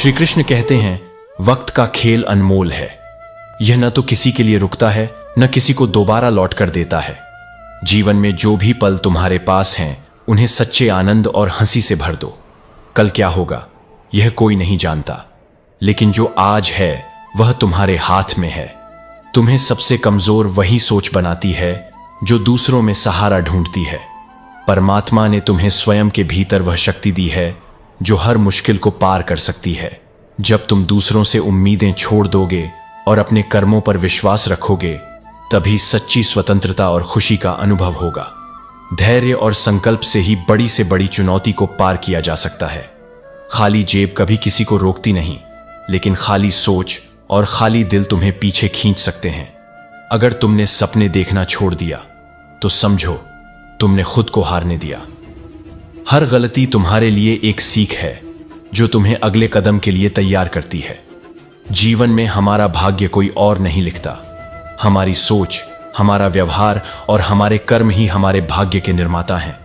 श्री कृष्ण कहते हैं, वक्त का खेल अनमोल है। यह न तो किसी के लिए रुकता है, न किसी को दोबारा लौट कर देता है। जीवन में जो भी पल तुम्हारे पास हैं, उन्हें सच्चे आनंद और हंसी से भर दो। कल क्या होगा यह कोई नहीं जानता, लेकिन जो आज है वह तुम्हारे हाथ में है। तुम्हें सबसे कमजोर वही सोच बनाती है जो दूसरों में सहारा ढूंढती है। परमात्मा ने तुम्हें स्वयं के भीतर वह शक्ति दी है जो हर मुश्किल को पार कर सकती है। जब तुम दूसरों से उम्मीदें छोड़ दोगे और अपने कर्मों पर विश्वास रखोगे, तभी सच्ची स्वतंत्रता और खुशी का अनुभव होगा। धैर्य और संकल्प से ही बड़ी से बड़ी चुनौती को पार किया जा सकता है। खाली जेब कभी किसी को रोकती नहीं, लेकिन खाली सोच और खाली दिल तुम्हें पीछे खींच सकते हैं। अगर तुमने सपने देखना छोड़ दिया तो समझो तुमने खुद को हारने दिया। हर गलती तुम्हारे लिए एक सीख है जो तुम्हें अगले कदम के लिए तैयार करती है। जीवन में हमारा भाग्य कोई और नहीं लिखता। हमारी सोच, हमारा व्यवहार और हमारे कर्म ही हमारे भाग्य के निर्माता हैं।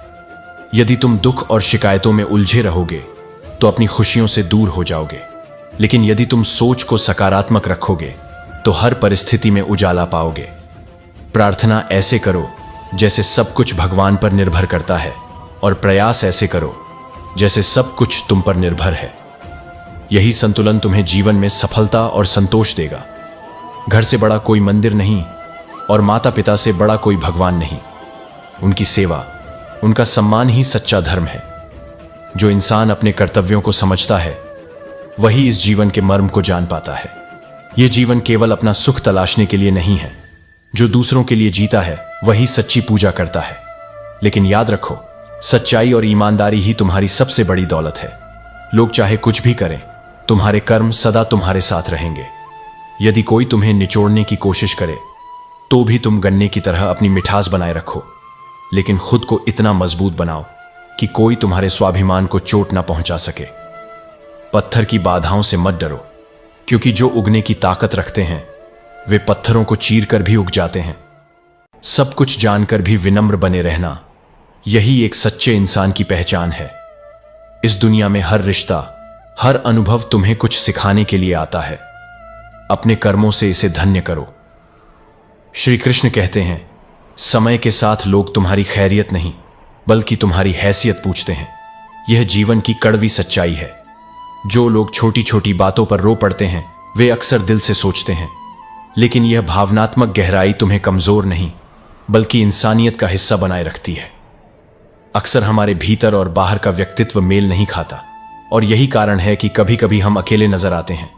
यदि तुम दुख और शिकायतों में उलझे रहोगे तो अपनी खुशियों से दूर हो जाओगे, लेकिन यदि तुम सोच को सकारात्मक रखोगे तो हर परिस्थिति में उजाला पाओगे। प्रार्थना ऐसे करो जैसे सब कुछ भगवान पर निर्भर करता है, और प्रयास ऐसे करो जैसे सब कुछ तुम पर निर्भर है। यही संतुलन तुम्हें जीवन में सफलता और संतोष देगा। घर से बड़ा कोई मंदिर नहीं और माता पिता से बड़ा कोई भगवान नहीं। उनकी सेवा, उनका सम्मान ही सच्चा धर्म है। जो इंसान अपने कर्तव्यों को समझता है वही इस जीवन के मर्म को जान पाता है। यह जीवन केवल अपना सुख तलाशने के लिए नहीं है। जो दूसरों के लिए जीता है वही सच्ची पूजा करता है। लेकिन याद रखो, सच्चाई और ईमानदारी ही तुम्हारी सबसे बड़ी दौलत है। लोग चाहे कुछ भी करें, तुम्हारे कर्म सदा तुम्हारे साथ रहेंगे। यदि कोई तुम्हें निचोड़ने की कोशिश करे तो भी तुम गन्ने की तरह अपनी मिठास बनाए रखो, लेकिन खुद को इतना मजबूत बनाओ कि कोई तुम्हारे स्वाभिमान को चोट ना पहुंचा सके। पत्थर की बाधाओं से मत डरो, क्योंकि जो उगने की ताकत रखते हैं वे पत्थरों को चीरकर भी उग जाते हैं। सब कुछ जानकर भी विनम्र बने रहना, यही एक सच्चे इंसान की पहचान है। इस दुनिया में हर रिश्ता, हर अनुभव तुम्हें कुछ सिखाने के लिए आता है। अपने कर्मों से इसे धन्य करो। श्री कृष्ण कहते हैं, समय के साथ लोग तुम्हारी खैरियत नहीं बल्कि तुम्हारी हैसियत पूछते हैं। यह जीवन की कड़वी सच्चाई है। जो लोग छोटी छोटी बातों पर रो पड़ते हैं वे अक्सर दिल से सोचते हैं, लेकिन यह भावनात्मक गहराई तुम्हें कमजोर नहीं बल्कि इंसानियत का हिस्सा बनाए रखती है। अक्सर हमारे भीतर और बाहर का व्यक्तित्व मेल नहीं खाता, और यही कारण है कि कभी कभी हम अकेले नजर आते हैं।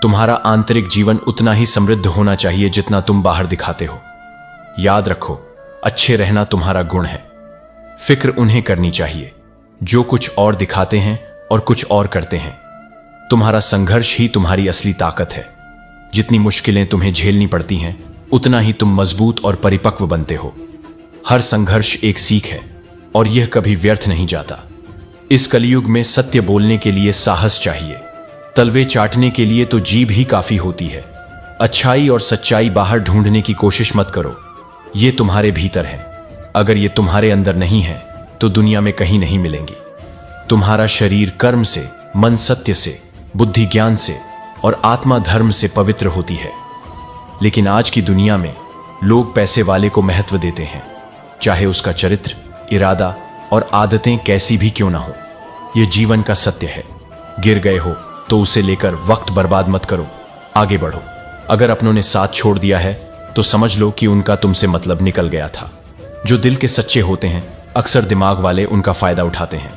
तुम्हारा आंतरिक जीवन उतना ही समृद्ध होना चाहिए जितना तुम बाहर दिखाते हो। याद रखो, अच्छे रहना तुम्हारा गुण है। फिक्र उन्हें करनी चाहिए जो कुछ और दिखाते हैं और कुछ और करते हैं। तुम्हारा संघर्ष ही तुम्हारी असली ताकत है। जितनी मुश्किलें तुम्हें झेलनी पड़ती हैं, उतना ही तुम मजबूत और परिपक्व बनते हो। हर संघर्ष एक सीख है और यह कभी व्यर्थ नहीं जाता। इस कलयुग में सत्य बोलने के लिए साहस चाहिए। तलवे चाटने के लिए तो जीभ ही काफी होती है। अच्छाई और सच्चाई बाहर ढूंढने की कोशिश मत करो, ये तुम्हारे भीतर है। अगर ये तुम्हारे अंदर नहीं है तो दुनिया में कहीं नहीं मिलेंगी। तुम्हारा शरीर कर्म से, मन सत्य से, बुद्धि ज्ञान से और आत्मा धर्म से पवित्र होती है। लेकिन आज की दुनिया में लोग पैसे वाले को महत्व देते हैं, चाहे उसका चरित्र, इरादा और आदतें कैसी भी क्यों ना हो। यह जीवन का सत्य है। गिर गए हो तो उसे लेकर वक्त बर्बाद मत करो, आगे बढ़ो। अगर अपनों ने साथ छोड़ दिया है तो समझ लो कि उनका तुमसे मतलब निकल गया था। जो दिल के सच्चे होते हैं, अक्सर दिमाग वाले उनका फायदा उठाते हैं।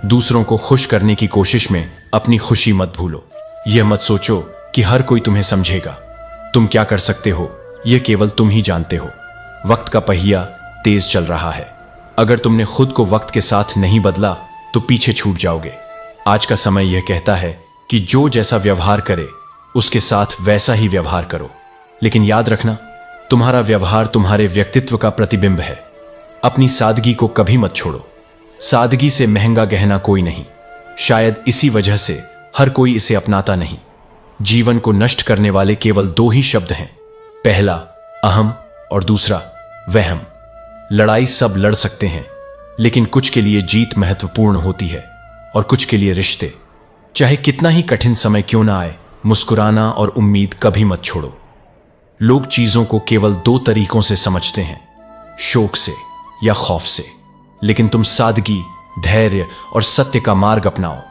दूसरों को खुश करने की कोशिश में अपनी खुशी मत भूलो। यह मत सोचो कि हर कोई तुम्हें समझेगा। तुम क्या कर सकते हो यह केवल तुम ही जानते हो। वक्त का पहिया तेज चल रहा है। अगर तुमने खुद को वक्त के साथ नहीं बदला तो पीछे छूट जाओगे। आज का समय यह कहता है कि जो जैसा व्यवहार करे उसके साथ वैसा ही व्यवहार करो। लेकिन याद रखना, तुम्हारा व्यवहार तुम्हारे व्यक्तित्व का प्रतिबिंब है। अपनी सादगी को कभी मत छोड़ो। सादगी से महंगा गहना कोई नहीं। शायद इसी वजह से हर कोई इसे अपनाता नहीं। जीवन को नष्ट करने वाले केवल दो ही शब्द हैं, पहला अहम और दूसरा वहम। लड़ाई सब लड़ सकते हैं, लेकिन कुछ के लिए जीत महत्वपूर्ण होती है और कुछ के लिए रिश्ते। चाहे कितना ही कठिन समय क्यों ना आए, मुस्कुराना और उम्मीद कभी मत छोड़ो। लोग चीजों को केवल दो तरीकों से समझते हैं, शोक से या खौफ से, लेकिन तुम सादगी, धैर्य और सत्य का मार्ग अपनाओ।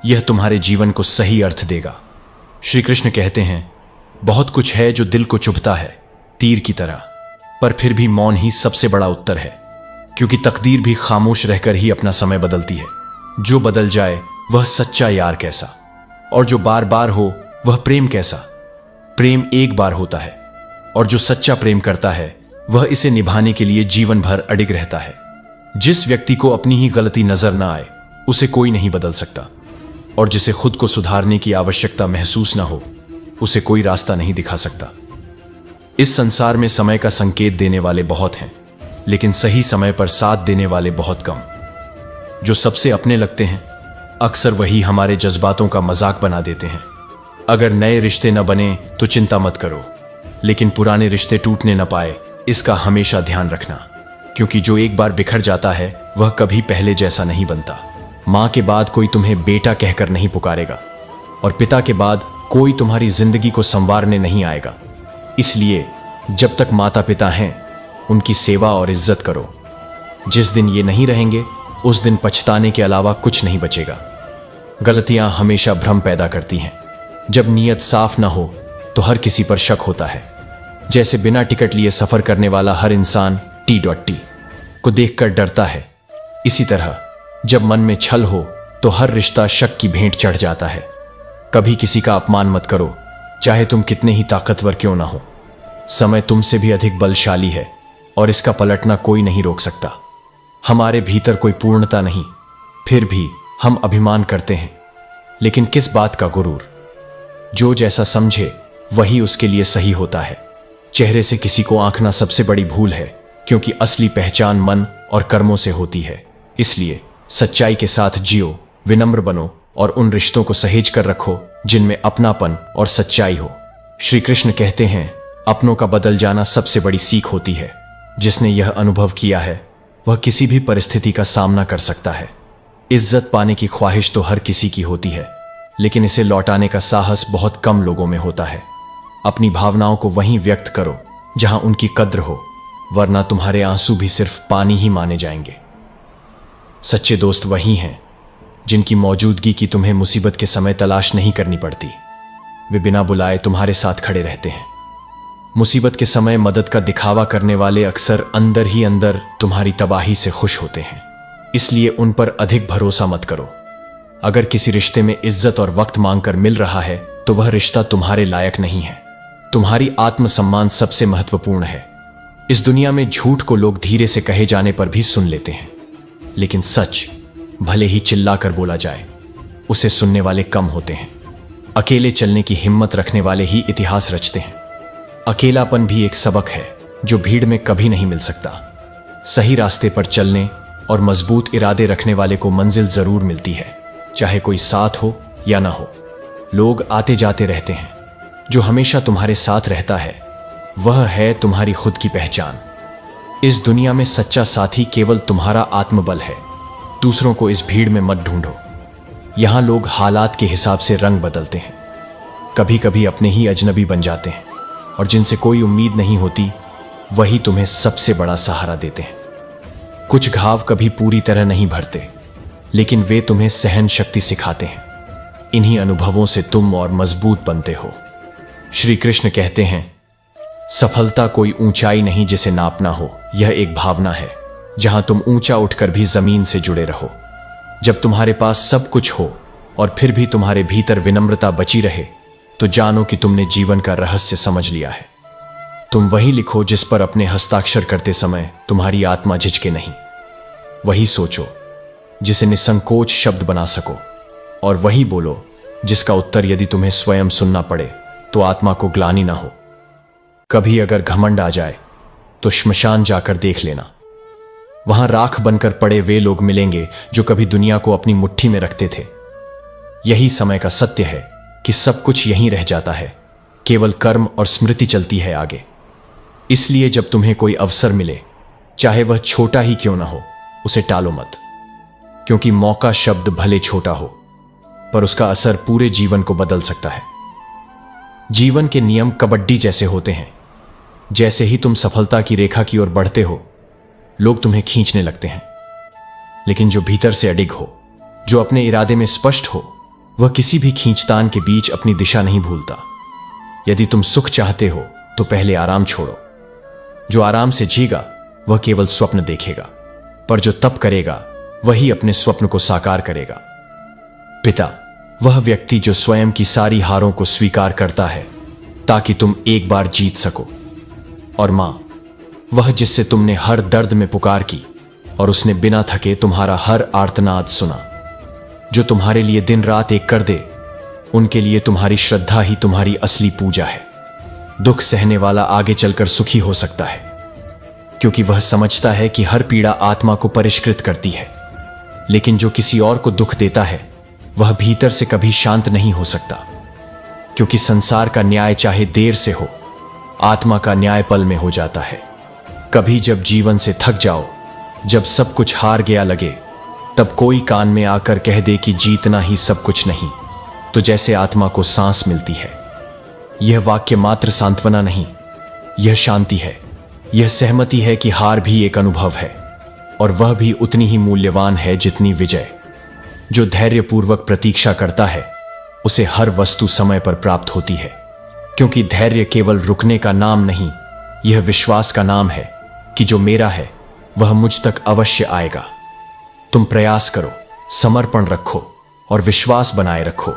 यह तुम्हारे जीवन को सही अर्थ देगा। श्री कृष्ण कहते हैं, बहुत कुछ है जो दिल को चुभता है तीर की तरह, पर फिर भी मौन ही सबसे बड़ा उत्तर है, क्योंकि तकदीर भी खामोश रहकर ही अपना समय बदलती है। जो बदल जाए वह सच्चा यार कैसा, और जो बार बार हो वह प्रेम कैसा। प्रेम एक बार होता है, और जो सच्चा प्रेम करता है वह इसे निभाने के लिए जीवन भर अडिग रहता है। जिस व्यक्ति को अपनी ही गलती नजर ना आए उसे कोई नहीं बदल सकता, और जिसे खुद को सुधारने की आवश्यकता महसूस ना हो उसे कोई रास्ता नहीं दिखा सकता। इस संसार में समय का संकेत देने वाले बहुत हैं, लेकिन सही समय पर साथ देने वाले बहुत कम। जो सबसे अपने लगते हैं अक्सर वही हमारे जज्बातों का मजाक बना देते हैं। अगर नए रिश्ते न बने तो चिंता मत करो, लेकिन पुराने रिश्ते टूटने न पाए इसका हमेशा ध्यान रखना, क्योंकि जो एक बार बिखर जाता है वह कभी पहले जैसा नहीं बनता। मां के बाद कोई तुम्हें बेटा कहकर नहीं पुकारेगा, और पिता के बाद कोई तुम्हारी जिंदगी को संवारने नहीं आएगा। इसलिए जब तक माता पिता हैं उनकी सेवा और इज्जत करो। जिस दिन ये नहीं रहेंगे उस दिन पछताने के अलावा कुछ नहीं बचेगा। गलतियां हमेशा भ्रम पैदा करती हैं। जब नीयत साफ ना हो तो हर किसी पर शक होता है। जैसे बिना टिकट लिए सफर करने वाला हर इंसान T.T को देखकर डरता है, इसी तरह जब मन में छल हो तो हर रिश्ता शक की भेंट चढ़ जाता है। कभी किसी का अपमान मत करो, चाहे तुम कितने ही ताकतवर क्यों ना हो। समय तुमसे भी अधिक बलशाली है और इसका पलटना कोई नहीं रोक सकता। हमारे भीतर कोई पूर्णता नहीं, फिर भी हम अभिमान करते हैं, लेकिन किस बात का गुरूर। जो जैसा समझे वही उसके लिए सही होता है। चेहरे से किसी को आंकना सबसे बड़ी भूल है, क्योंकि असली पहचान मन और कर्मों से होती है। इसलिए सच्चाई के साथ जियो, विनम्र बनो और उन रिश्तों को सहेज कर रखो जिनमें अपनापन और सच्चाई हो। श्री कृष्ण कहते हैं, अपनों का बदल जाना सबसे बड़ी सीख होती है। जिसने यह अनुभव किया है वह किसी भी परिस्थिति का सामना कर सकता है। इज्जत पाने की ख्वाहिश तो हर किसी की होती है, लेकिन इसे लौटाने का साहस बहुत कम लोगों में होता है। अपनी भावनाओं को वहीं व्यक्त करो जहां उनकी कद्र हो, वरना तुम्हारे आंसू भी सिर्फ पानी ही माने जाएंगे। सच्चे दोस्त वही हैं जिनकी मौजूदगी की तुम्हें मुसीबत के समय तलाश नहीं करनी पड़ती। वे बिना बुलाए तुम्हारे साथ खड़े रहते हैं। मुसीबत के समय मदद का दिखावा करने वाले अक्सर अंदर ही अंदर तुम्हारी तबाही से खुश होते हैं। इसलिए उन पर अधिक भरोसा मत करो। अगर किसी रिश्ते में इज्जत और वक्त मांगकर मिल रहा है तो वह रिश्ता तुम्हारे लायक नहीं है। तुम्हारी आत्मसम्मान सबसे महत्वपूर्ण है। इस दुनिया में झूठ को लोग धीरे से कहे जाने पर भी सुन लेते हैं, लेकिन सच भले ही चिल्लाकर बोला जाए उसे सुनने वाले कम होते हैं। अकेले चलने की हिम्मत रखने वाले ही इतिहास रचते हैं। अकेलापन भी एक सबक है जो भीड़ में कभी नहीं मिल सकता। सही रास्ते पर चलने और मजबूत इरादे रखने वाले को मंजिल जरूर मिलती है, चाहे कोई साथ हो या ना हो। लोग आते जाते रहते हैं, जो हमेशा तुम्हारे साथ रहता है वह है तुम्हारी खुद की पहचान। इस दुनिया में सच्चा साथी केवल तुम्हारा आत्मबल है। दूसरों को इस भीड़ में मत ढूंढो। यहां लोग हालात के हिसाब से रंग बदलते हैं, कभी कभी अपने ही अजनबी बन जाते हैं, और जिनसे कोई उम्मीद नहीं होती वही तुम्हें सबसे बड़ा सहारा देते हैं। कुछ घाव कभी पूरी तरह नहीं भरते, लेकिन वे तुम्हें सहन शक्ति सिखाते हैं। इन्हीं अनुभवों से तुम और मजबूत बनते हो। श्री कृष्ण कहते हैं, सफलता कोई ऊंचाई नहीं जिसे नापना हो, यह एक भावना है जहां तुम ऊंचा उठकर भी जमीन से जुड़े रहो। जब तुम्हारे पास सब कुछ हो और फिर भी तुम्हारे भीतर विनम्रता बची रहे तो जानो कि तुमने जीवन का रहस्य समझ लिया है। तुम वही लिखो जिस पर अपने हस्ताक्षर करते समय तुम्हारी आत्मा झिझके नहीं। वही सोचो जिसे निसंकोच शब्द बना सको, और वही बोलो जिसका उत्तर यदि तुम्हें स्वयं सुनना पड़े तो आत्मा को ग्लानि ना हो। कभी अगर घमंड आ जाए तो श्मशान जाकर देख लेना। वहां राख बनकर पड़े वे लोग मिलेंगे जो कभी दुनिया को अपनी मुट्ठी में रखते थे। यही समय का सत्य है कि सब कुछ यहीं रह जाता है, केवल कर्म और स्मृति चलती है आगे। इसलिए जब तुम्हें कोई अवसर मिले, चाहे वह छोटा ही क्यों ना हो, उसे टालो मत, क्योंकि मौका शब्द भले छोटा हो पर उसका असर पूरे जीवन को बदल सकता है। जीवन के नियम कबड्डी जैसे होते हैं। जैसे ही तुम सफलता की रेखा की ओर बढ़ते हो, लोग तुम्हें खींचने लगते हैं, लेकिन जो भीतर से अडिग हो, जो अपने इरादे में स्पष्ट हो, वह किसी भी खींचतान के बीच अपनी दिशा नहीं भूलता। यदि तुम सुख चाहते हो तो पहले आराम छोड़ो। जो आराम से जीगा वह केवल स्वप्न देखेगा, पर जो तप करेगा वही अपने स्वप्न को साकार करेगा। पिता वह व्यक्ति जो स्वयं की सारी हारों को स्वीकार करता है ताकि तुम एक बार जीत सको। और मां वह जिससे तुमने हर दर्द में पुकार की और उसने बिना थके तुम्हारा हर आर्तनाद सुना। जो तुम्हारे लिए दिन रात एक कर दे, उनके लिए तुम्हारी श्रद्धा ही तुम्हारी असली पूजा है। दुख सहने वाला आगे चलकर सुखी हो सकता है, क्योंकि वह समझता है कि हर पीड़ा आत्मा को परिष्कृत करती है। लेकिन जो किसी और को दुख देता है, वह भीतर से कभी शांत नहीं हो सकता, क्योंकि संसार का न्याय चाहे देर से हो, आत्मा का न्याय पल में हो जाता है। कभी जब जीवन से थक जाओ, जब सब कुछ हार गया लगे, तब कोई कान में आकर कह दे कि जीतना ही सब कुछ नहीं, तो जैसे आत्मा को सांस मिलती है। यह वाक्य मात्र सांत्वना नहीं, यह शांति है। यह सहमति है कि हार भी एक अनुभव है, और वह भी उतनी ही मूल्यवान है जितनी विजय। जो धैर्यपूर्वक प्रतीक्षा करता है, उसे हर वस्तु समय पर प्राप्त होती है, क्योंकि धैर्य केवल रुकने का नाम नहीं, यह विश्वास का नाम है कि जो मेरा है वह मुझ तक अवश्य आएगा। तुम प्रयास करो, समर्पण रखो और विश्वास बनाए रखो।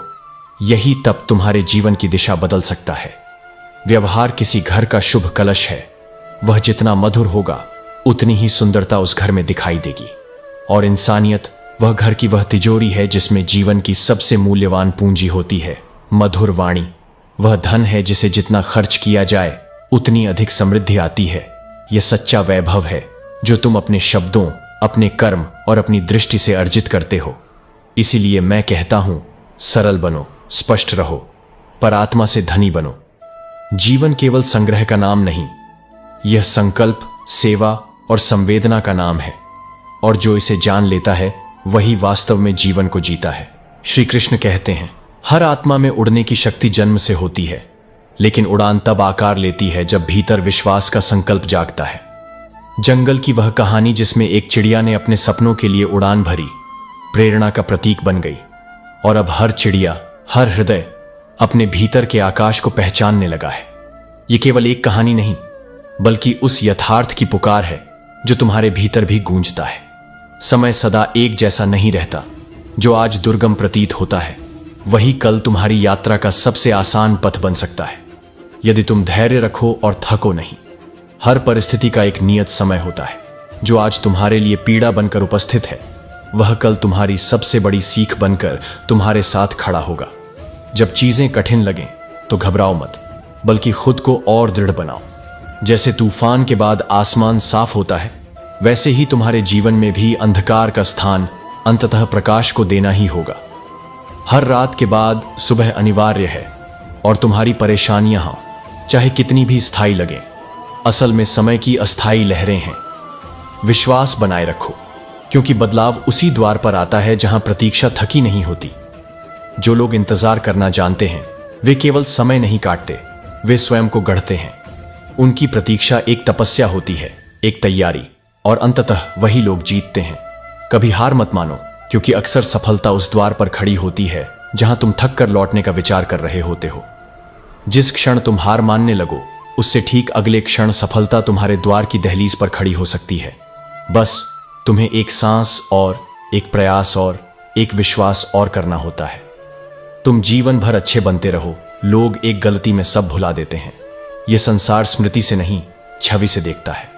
यही तब तुम्हारे जीवन की दिशा बदल सकता है। व्यवहार किसी घर का शुभ कलश है। वह जितना मधुर होगा, उतनी ही सुंदरता उस घर में दिखाई देगी। और इंसानियत वह घर की वह तिजोरी है जिसमें जीवन की सबसे मूल्यवान पूंजी होती है, मधुर वाणी। वह धन है जिसे जितना खर्च किया जाए उतनी अधिक समृद्धि आती है। यह सच्चा वैभव है जो तुम अपने शब्दों, अपने कर्म और अपनी दृष्टि से अर्जित करते हो। इसीलिए मैं कहता हूं, सरल बनो, स्पष्ट रहो, पर आत्मा से धनी बनो। जीवन केवल संग्रह का नाम नहीं, यह संकल्प, सेवा और संवेदना का नाम है। और जो इसे जान लेता है वही वास्तव में जीवन को जीता है। श्री कृष्ण कहते हैं, हर आत्मा में उड़ने की शक्ति जन्म से होती है, लेकिन उड़ान तब आकार लेती है जब भीतर विश्वास का संकल्प जागता है। जंगल की वह कहानी जिसमें एक चिड़िया ने अपने सपनों के लिए उड़ान भरी, प्रेरणा का प्रतीक बन गई। और अब हर चिड़िया, हर हृदय अपने भीतर के आकाश को पहचानने लगा है। यह केवल एक कहानी नहीं, बल्कि उस यथार्थ की पुकार है जो तुम्हारे भीतर भी गूंजता है। समय सदा एक जैसा नहीं रहता। जो आज दुर्गम प्रतीत होता है, वही कल तुम्हारी यात्रा का सबसे आसान पथ बन सकता है, यदि तुम धैर्य रखो और थको नहीं। हर परिस्थिति का एक नियत समय होता है। जो आज तुम्हारे लिए पीड़ा बनकर उपस्थित है, वह कल तुम्हारी सबसे बड़ी सीख बनकर तुम्हारे साथ खड़ा होगा। जब चीजें कठिन लगें तो घबराओ मत, बल्कि खुद को और दृढ़ बनाओ। जैसे तूफान के बाद आसमान साफ होता है, वैसे ही तुम्हारे जीवन में भी अंधकार का स्थान अंततः प्रकाश को देना ही होगा। हर रात के बाद सुबह अनिवार्य है, और तुम्हारी परेशानियां चाहे कितनी भी स्थायी लगें, असल में समय की अस्थायी लहरें हैं। विश्वास बनाए रखो, क्योंकि बदलाव उसी द्वार पर आता है जहां प्रतीक्षा थकी नहीं होती। जो लोग इंतजार करना जानते हैं, वे केवल समय नहीं काटते, वे स्वयं को गढ़ते हैं। उनकी प्रतीक्षा एक तपस्या होती है, एक तैयारी, और अंततः वही लोग जीतते हैं। कभी हार मत मानो, क्योंकि अक्सर सफलता उस द्वार पर खड़ी होती है जहां तुम थक कर लौटने का विचार कर रहे होते हो। जिस क्षण तुम हार मानने लगो, उससे ठीक अगले क्षण सफलता तुम्हारे द्वार की दहलीज पर खड़ी हो सकती है। बस तुम्हें एक सांस और, एक प्रयास और, एक विश्वास और करना होता है। तुम जीवन भर अच्छे बनते रहो। लोग एक गलती में सब भुला देते हैं। यह संसार स्मृति से नहीं, छवि से देखता है।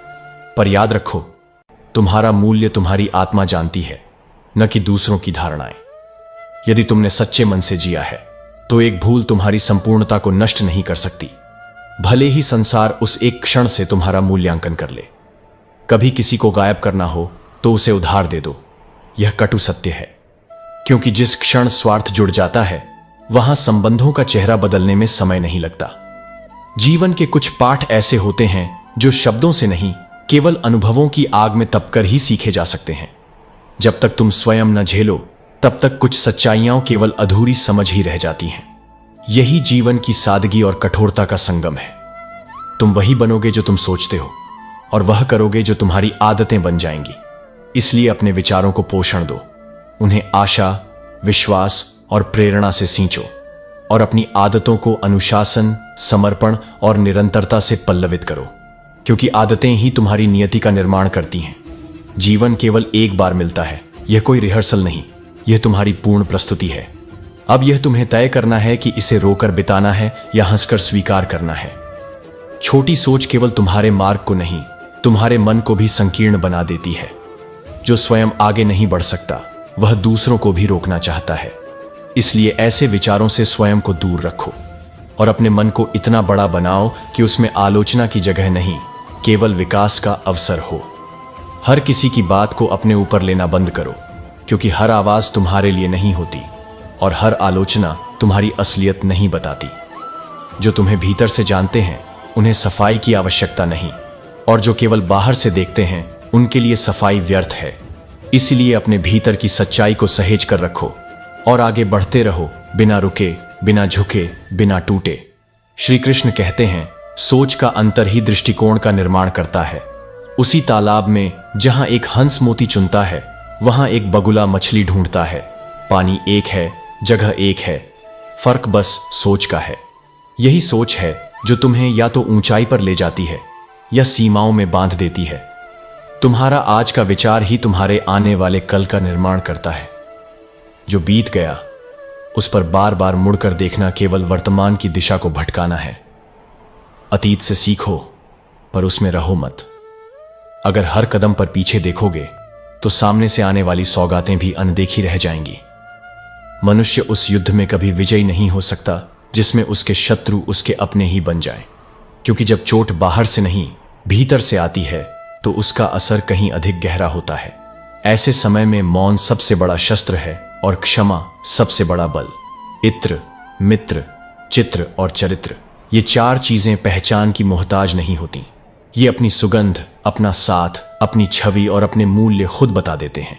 पर याद रखो, तुम्हारा मूल्य तुम्हारी आत्मा जानती है, न कि दूसरों की धारणाएं। यदि तुमने सच्चे मन से जिया है, तो एक भूल तुम्हारी संपूर्णता को नष्ट नहीं कर सकती, भले ही संसार उस एक क्षण से तुम्हारा मूल्यांकन कर ले। कभी किसी को गायब करना हो तो उसे उधार दे दो। यह कटु सत्य है, क्योंकि जिस क्षण स्वार्थ जुड़ जाता है, वहां संबंधों का चेहरा बदलने में समय नहीं लगता। जीवन के कुछ पाठ ऐसे होते हैं जो शब्दों से नहीं, केवल अनुभवों की आग में तपकर ही सीखे जा सकते हैं। जब तक तुम स्वयं न झेलो, तब तक कुछ सच्चाइयां केवल अधूरी समझ ही रह जाती हैं। यही जीवन की सादगी और कठोरता का संगम है। तुम वही बनोगे जो तुम सोचते हो, और वह करोगे जो तुम्हारी आदतें बन जाएंगी। इसलिए अपने विचारों को पोषण दो, उन्हें आशा, विश्वास और प्रेरणा से सींचो, और अपनी आदतों को अनुशासन, समर्पण और निरंतरता से पल्लवित करो, क्योंकि आदतें ही तुम्हारी नियति का निर्माण करती हैं। जीवन केवल एक बार मिलता है, यह कोई रिहर्सल नहीं, यह तुम्हारी पूर्ण प्रस्तुति है। अब यह तुम्हें तय करना है कि इसे रोकर बिताना है या हंसकर स्वीकार करना है। छोटी सोच केवल तुम्हारे मार्ग को नहीं, तुम्हारे मन को भी संकीर्ण बना देती है। जो स्वयं आगे नहीं बढ़ सकता, वह दूसरों को भी रोकना चाहता है। इसलिए ऐसे विचारों से स्वयं को दूर रखो और अपने मन को इतना बड़ा बनाओ कि उसमें आलोचना की जगह नहीं, केवल विकास का अवसर हो। हर किसी की बात को अपने ऊपर लेना बंद करो, क्योंकि हर आवाज तुम्हारे लिए नहीं होती और हर आलोचना तुम्हारी असलियत नहीं बताती। जो तुम्हें भीतर से जानते हैं, उन्हें सफाई की आवश्यकता नहीं, और जो केवल बाहर से देखते हैं, उनके लिए सफाई व्यर्थ है। इसलिए अपने भीतर की सच्चाई को सहेज कर रखो और आगे बढ़ते रहो, बिना रुके, बिना झुके, बिना टूटे। श्री कृष्ण कहते हैं, सोच का अंतर ही दृष्टिकोण का निर्माण करता है। उसी तालाब में जहां एक हंस मोती चुनता है, वहां एक बगुला मछली ढूंढता है। पानी एक है, जगह एक है, फर्क बस सोच का है। यही सोच है जो तुम्हें या तो ऊंचाई पर ले जाती है या सीमाओं में बांध देती है। तुम्हारा आज का विचार ही तुम्हारे आने वाले कल का निर्माण करता है। जो बीत गया, उस पर बार बार मुड़कर देखना केवल वर्तमान की दिशा को भटकाना है। अतीत से सीखो, पर उसमें रहो मत। अगर हर कदम पर पीछे देखोगे, तो सामने से आने वाली सौगातें भी अनदेखी रह जाएंगी। मनुष्य उस युद्ध में कभी विजयी नहीं हो सकता जिसमें उसके शत्रु उसके अपने ही बन जाएं, क्योंकि जब चोट बाहर से नहीं, भीतर से आती है, तो उसका असर कहीं अधिक गहरा होता है। ऐसे समय में मौन सबसे बड़ा शस्त्र है और क्षमा सबसे बड़ा बल। इत्र, मित्र, चित्र और चरित्र, ये चार चीजें पहचान की मोहताज नहीं होती। ये अपनी सुगंध, अपना साथ, अपनी छवि और अपने मूल्य खुद बता देते हैं।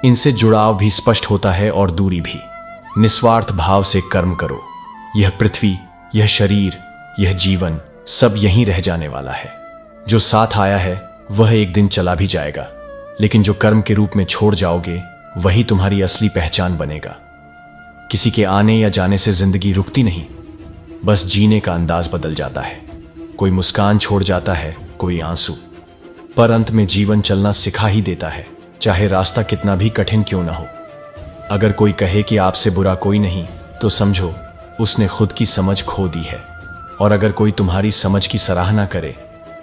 इनसे जुड़ाव भी स्पष्ट होता है और दूरी भी। निस्वार्थ भाव से कर्म करो। यह पृथ्वी, यह शरीर, यह जीवन सब यहीं रह जाने वाला है। जो साथ आया है वह एक दिन चला भी जाएगा, लेकिन जो कर्म के रूप में छोड़ जाओगे, वही तुम्हारी असली पहचान बनेगा। किसी के आने या जाने से जिंदगी रुकती नहीं, बस जीने का अंदाज बदल जाता है। कोई मुस्कान छोड़ जाता है, कोई आंसू, पर अंत में जीवन चलना सिखा ही देता है, चाहे रास्ता कितना भी कठिन क्यों ना हो। अगर कोई कहे कि आपसे बुरा कोई नहीं, तो समझो उसने खुद की समझ खो दी है। और अगर कोई तुम्हारी समझ की सराहना करे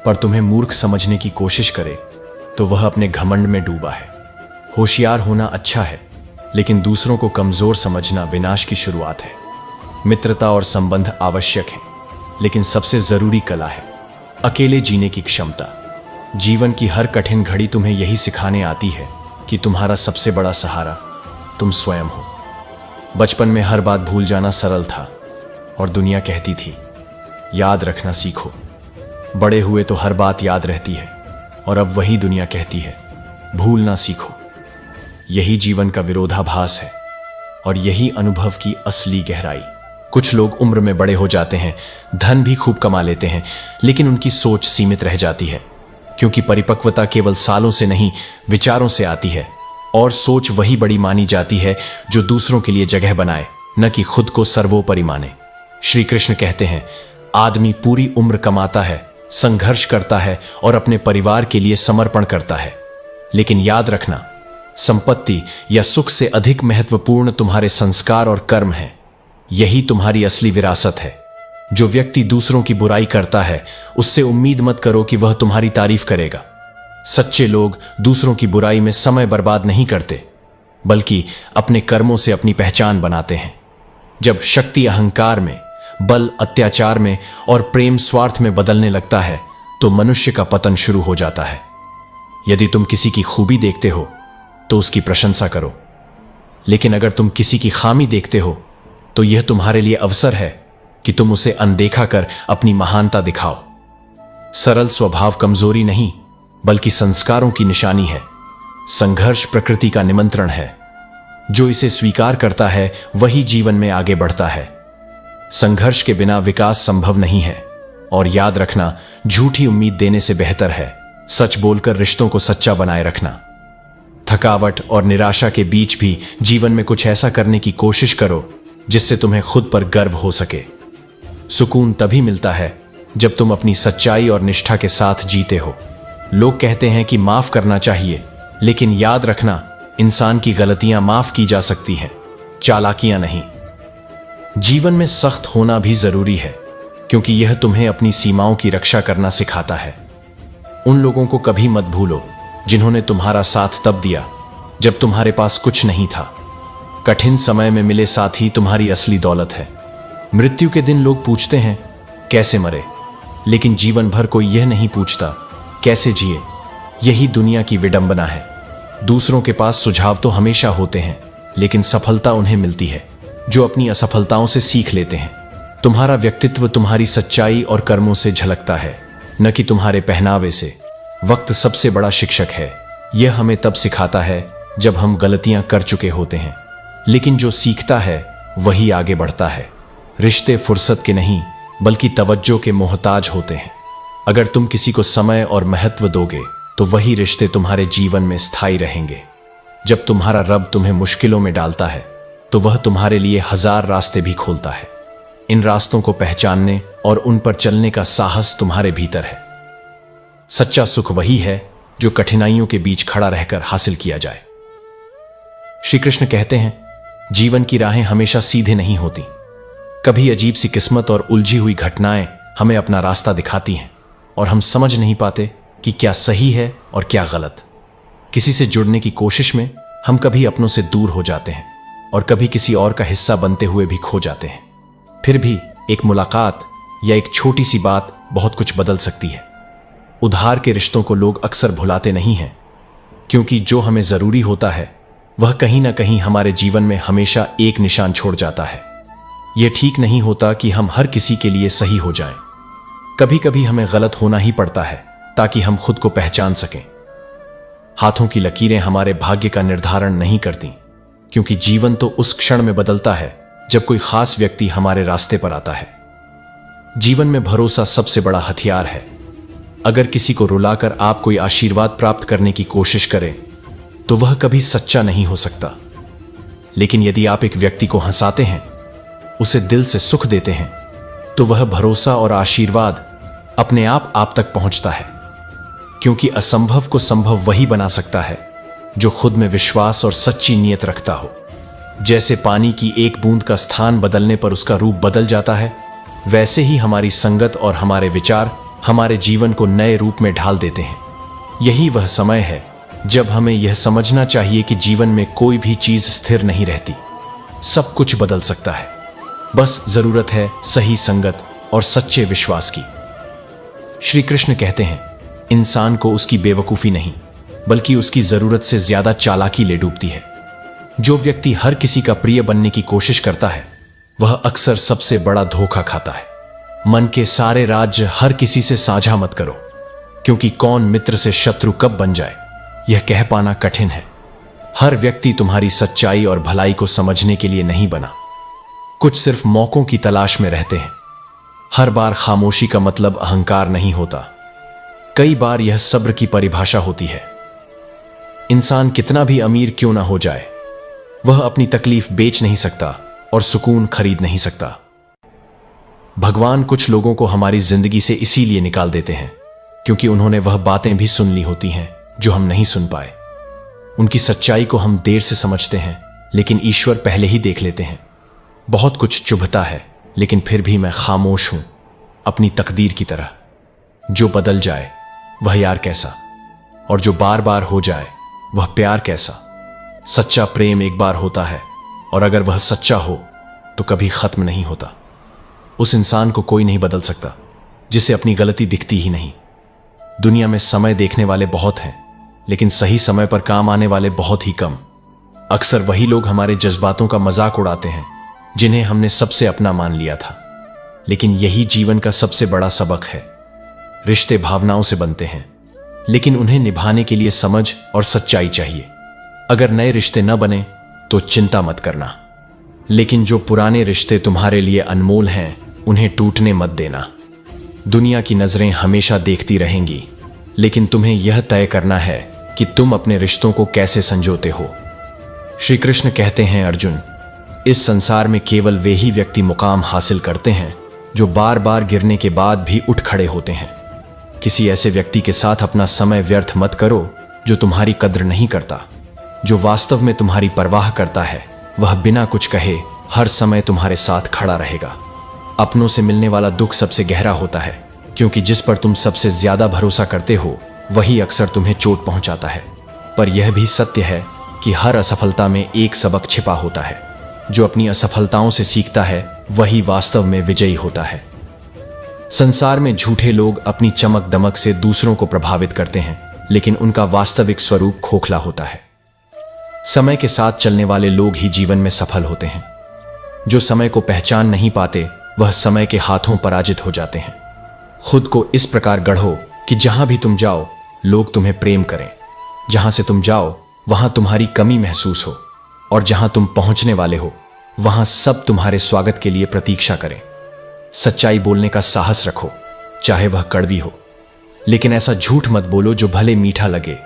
पर तुम्हें मूर्ख समझने की कोशिश करे, तो वह अपने घमंड में डूबा है। होशियार होना अच्छा है, लेकिन दूसरों को कमजोर समझना विनाश की शुरुआत है। मित्रता और संबंध आवश्यक हैं, लेकिन सबसे जरूरी कला है अकेले जीने की क्षमता। जीवन की हर कठिन घड़ी तुम्हें यही सिखाने आती है कि तुम्हारा सबसे बड़ा सहारा तुम स्वयं हो। बचपन में हर बात भूल जाना सरल था और दुनिया कहती थी याद रखना सीखो। बड़े हुए तो हर बात याद रहती है, और अब वही दुनिया कहती है भूलना सीखो। यही जीवन का विरोधाभास है और यही अनुभव की असली गहराई। कुछ लोग उम्र में बड़े हो जाते हैं, धन भी खूब कमा लेते हैं, लेकिन उनकी सोच सीमित रह जाती है, क्योंकि परिपक्वता केवल सालों से नहीं, विचारों से आती है। और सोच वही बड़ी मानी जाती है जो दूसरों के लिए जगह बनाए, न कि खुद को सर्वोपरि माने। श्री कृष्ण कहते हैं, आदमी पूरी उम्र कमाता है, संघर्ष करता है और अपने परिवार के लिए समर्पण करता है, लेकिन याद रखना, संपत्ति या सुख से अधिक महत्वपूर्ण तुम्हारे संस्कार और कर्म हैं। यही तुम्हारी असली विरासत है। जो व्यक्ति दूसरों की बुराई करता है, उससे उम्मीद मत करो कि वह तुम्हारी तारीफ करेगा। सच्चे लोग दूसरों की बुराई में समय बर्बाद नहीं करते, बल्कि अपने कर्मों से अपनी पहचान बनाते हैं। जब शक्ति अहंकार में, बल अत्याचार में और प्रेम स्वार्थ में बदलने लगता है, तो मनुष्य का पतन शुरू हो जाता है। यदि तुम किसी की खूबी देखते हो तो उसकी प्रशंसा करो, लेकिन अगर तुम किसी की खामी देखते हो तो यह तुम्हारे लिए अवसर है कि तुम उसे अनदेखा कर अपनी महानता दिखाओ। सरल स्वभाव कमजोरी नहीं, बल्कि संस्कारों की निशानी है। संघर्ष प्रकृति का निमंत्रण है। जो इसे स्वीकार करता है वही जीवन में आगे बढ़ता है। संघर्ष के बिना विकास संभव नहीं है। और याद रखना, झूठी उम्मीद देने से बेहतर है सच बोलकर रिश्तों को सच्चा बनाए रखना। थकावट और निराशा के बीच भी जीवन में कुछ ऐसा करने की कोशिश करो जिससे तुम्हें खुद पर गर्व हो सके। सुकून तभी मिलता है जब तुम अपनी सच्चाई और निष्ठा के साथ जीते हो। लोग कहते हैं कि माफ करना चाहिए, लेकिन याद रखना, इंसान की गलतियां माफ की जा सकती हैं, चालाकियां नहीं। जीवन में सख्त होना भी जरूरी है, क्योंकि यह तुम्हें अपनी सीमाओं की रक्षा करना सिखाता है। उन लोगों को कभी मत भूलो जिन्होंने तुम्हारा साथ तब दिया जब तुम्हारे पास कुछ नहीं था। कठिन समय में मिले साथी तुम्हारी असली दौलत है। मृत्यु के दिन लोग पूछते हैं कैसे मरे, लेकिन जीवन भर कोई यह नहीं पूछता कैसे जिए। यही दुनिया की विडंबना है। दूसरों के पास सुझाव तो हमेशा होते हैं, लेकिन सफलता उन्हें मिलती है जो अपनी असफलताओं से सीख लेते हैं। तुम्हारा व्यक्तित्व तुम्हारी सच्चाई और कर्मों से झलकता है, न कि तुम्हारे पहनावे से। वक्त सबसे बड़ा शिक्षक है। यह हमें तब सिखाता है जब हम गलतियां कर चुके होते हैं, लेकिन जो सीखता है वही आगे बढ़ता है। रिश्ते फुर्सत के नहीं बल्कि तवज्जो के मोहताज होते हैं। अगर तुम किसी को समय और महत्व दोगे तो वही रिश्ते तुम्हारे जीवन में स्थायी रहेंगे। जब तुम्हारा रब तुम्हें मुश्किलों में डालता है तो वह तुम्हारे लिए 1000 रास्ते भी खोलता है। इन रास्तों को पहचानने और उन पर चलने का साहस तुम्हारे भीतर है। सच्चा सुख वही है जो कठिनाइयों के बीच खड़ा रहकर हासिल किया जाए। श्री कृष्ण कहते हैं, जीवन की राहें हमेशा सीधे नहीं होती। कभी अजीब सी किस्मत और उलझी हुई घटनाएं हमें अपना रास्ता दिखाती हैं और हम समझ नहीं पाते कि क्या सही है और क्या गलत। किसी से जुड़ने की कोशिश में हम कभी अपनों से दूर हो जाते हैं और कभी किसी और का हिस्सा बनते हुए भी खो जाते हैं। फिर भी एक मुलाकात या एक छोटी सी बात बहुत कुछ बदल सकती है। उधार के रिश्तों को लोग अक्सर भुलाते नहीं हैं, क्योंकि जो हमें जरूरी होता है वह कहीं ना कहीं हमारे जीवन में हमेशा एक निशान छोड़ जाता है। यह ठीक नहीं होता कि हम हर किसी के लिए सही हो जाएं। कभी कभी हमें गलत होना ही पड़ता है ताकि हम खुद को पहचान सकें। हाथों की लकीरें हमारे भाग्य का निर्धारण नहीं करती, क्योंकि जीवन तो उस क्षण में बदलता है जब कोई खास व्यक्ति हमारे रास्ते पर आता है। जीवन में भरोसा सबसे बड़ा हथियार है। अगर किसी को रुलाकर आप कोई आशीर्वाद प्राप्त करने की कोशिश करें तो वह कभी सच्चा नहीं हो सकता। लेकिन यदि आप एक व्यक्ति को हंसाते हैं, उसे दिल से सुख देते हैं, तो वह भरोसा और आशीर्वाद अपने आप तक पहुंचता है। क्योंकि असंभव को संभव वही बना सकता है जो खुद में विश्वास और सच्ची नीयत रखता हो। जैसे पानी की एक बूंद का स्थान बदलने पर उसका रूप बदल जाता है, वैसे ही हमारी संगत और हमारे विचार हमारे जीवन को नए रूप में ढाल देते हैं। यही वह समय है जब हमें यह समझना चाहिए कि जीवन में कोई भी चीज स्थिर नहीं रहती। सब कुछ बदल सकता है, बस जरूरत है सही संगत और सच्चे विश्वास की। श्री कृष्ण कहते हैं, इंसान को उसकी बेवकूफी नहीं बल्कि उसकी जरूरत से ज्यादा चालाकी ले डूबती है। जो व्यक्ति हर किसी का प्रिय बनने की कोशिश करता है वह अक्सर सबसे बड़ा धोखा खाता है। मन के सारे राज्य हर किसी से साझा मत करो, क्योंकि कौन मित्र से शत्रु कब बन जाए यह कह पाना कठिन है। हर व्यक्ति तुम्हारी सच्चाई और भलाई को समझने के लिए नहीं बना। कुछ सिर्फ मौकों की तलाश में रहते हैं। हर बार खामोशी का मतलब अहंकार नहीं होता, कई बार यह सब्र की परिभाषा होती है। इंसान कितना भी अमीर क्यों ना हो जाए, वह अपनी तकलीफ बेच नहीं सकता और सुकून खरीद नहीं सकता। भगवान कुछ लोगों को हमारी जिंदगी से इसीलिए निकाल देते हैं क्योंकि उन्होंने वह बातें भी सुन ली होती हैं जो हम नहीं सुन पाए। उनकी सच्चाई को हम देर से समझते हैं, लेकिन ईश्वर पहले ही देख लेते हैं। बहुत कुछ चुभता है, लेकिन फिर भी मैं खामोश हूं, अपनी तकदीर की तरह। जो बदल जाए वह यार कैसा, और जो बार बार हो जाए वह प्यार कैसा। सच्चा प्रेम एक बार होता है, और अगर वह सच्चा हो तो कभी खत्म नहीं होता। उस इंसान को कोई नहीं बदल सकता जिसे अपनी गलती दिखती ही नहीं। दुनिया में समय देखने वाले बहुत हैं, लेकिन सही समय पर काम आने वाले बहुत ही कम। अक्सर वही लोग हमारे जज्बातों का मजाक उड़ाते हैं जिन्हें हमने सबसे अपना मान लिया था। लेकिन यही जीवन का सबसे बड़ा सबक है। रिश्ते भावनाओं से बनते हैं, लेकिन उन्हें निभाने के लिए समझ और सच्चाई चाहिए। अगर नए रिश्ते न बने तो चिंता मत करना। लेकिन जो पुराने रिश्ते तुम्हारे लिए अनमोल हैं, उन्हें टूटने मत देना। दुनिया की नजरें हमेशा देखती रहेंगी, लेकिन तुम्हें यह तय करना है कि तुम अपने रिश्तों को कैसे संजोते हो। श्री कृष्ण कहते हैं, अर्जुन, इस संसार में केवल वे ही व्यक्ति मुकाम हासिल करते हैं जो बार बार गिरने के बाद भी उठ खड़े होते हैं। किसी ऐसे व्यक्ति के साथ अपना समय व्यर्थ मत करो जो तुम्हारी कद्र नहीं करता। जो वास्तव में तुम्हारी परवाह करता है, वह बिना कुछ कहे हर समय तुम्हारे साथ खड़ा रहेगा। अपनों से मिलने वाला दुख सबसे गहरा होता है, क्योंकि जिस पर तुम सबसे ज्यादा भरोसा करते हो वही अक्सर तुम्हें चोट पहुंचाता है। पर यह भी सत्य है कि हर असफलता में एक सबक छिपा होता है। जो अपनी असफलताओं से सीखता है वही वास्तव में विजयी होता है। संसार में झूठे लोग अपनी चमक दमक से दूसरों को प्रभावित करते हैं, लेकिन उनका वास्तविक स्वरूप खोखला होता है। समय के साथ चलने वाले लोग ही जीवन में सफल होते हैं। जो समय को पहचान नहीं पाते, वह समय के हाथों पराजित हो जाते हैं। खुद को इस प्रकार गढ़ो कि जहां भी तुम जाओ, लोग तुम्हें प्रेम करें। जहां से तुम जाओ, वहां तुम्हारी कमी महसूस हो, और जहां तुम पहुंचने वाले हो, वहां सब तुम्हारे स्वागत के लिए प्रतीक्षा करें। सच्चाई बोलने का साहस रखो, चाहे वह कड़वी हो। लेकिन ऐसा झूठ मत बोलो जो भले मीठा लगे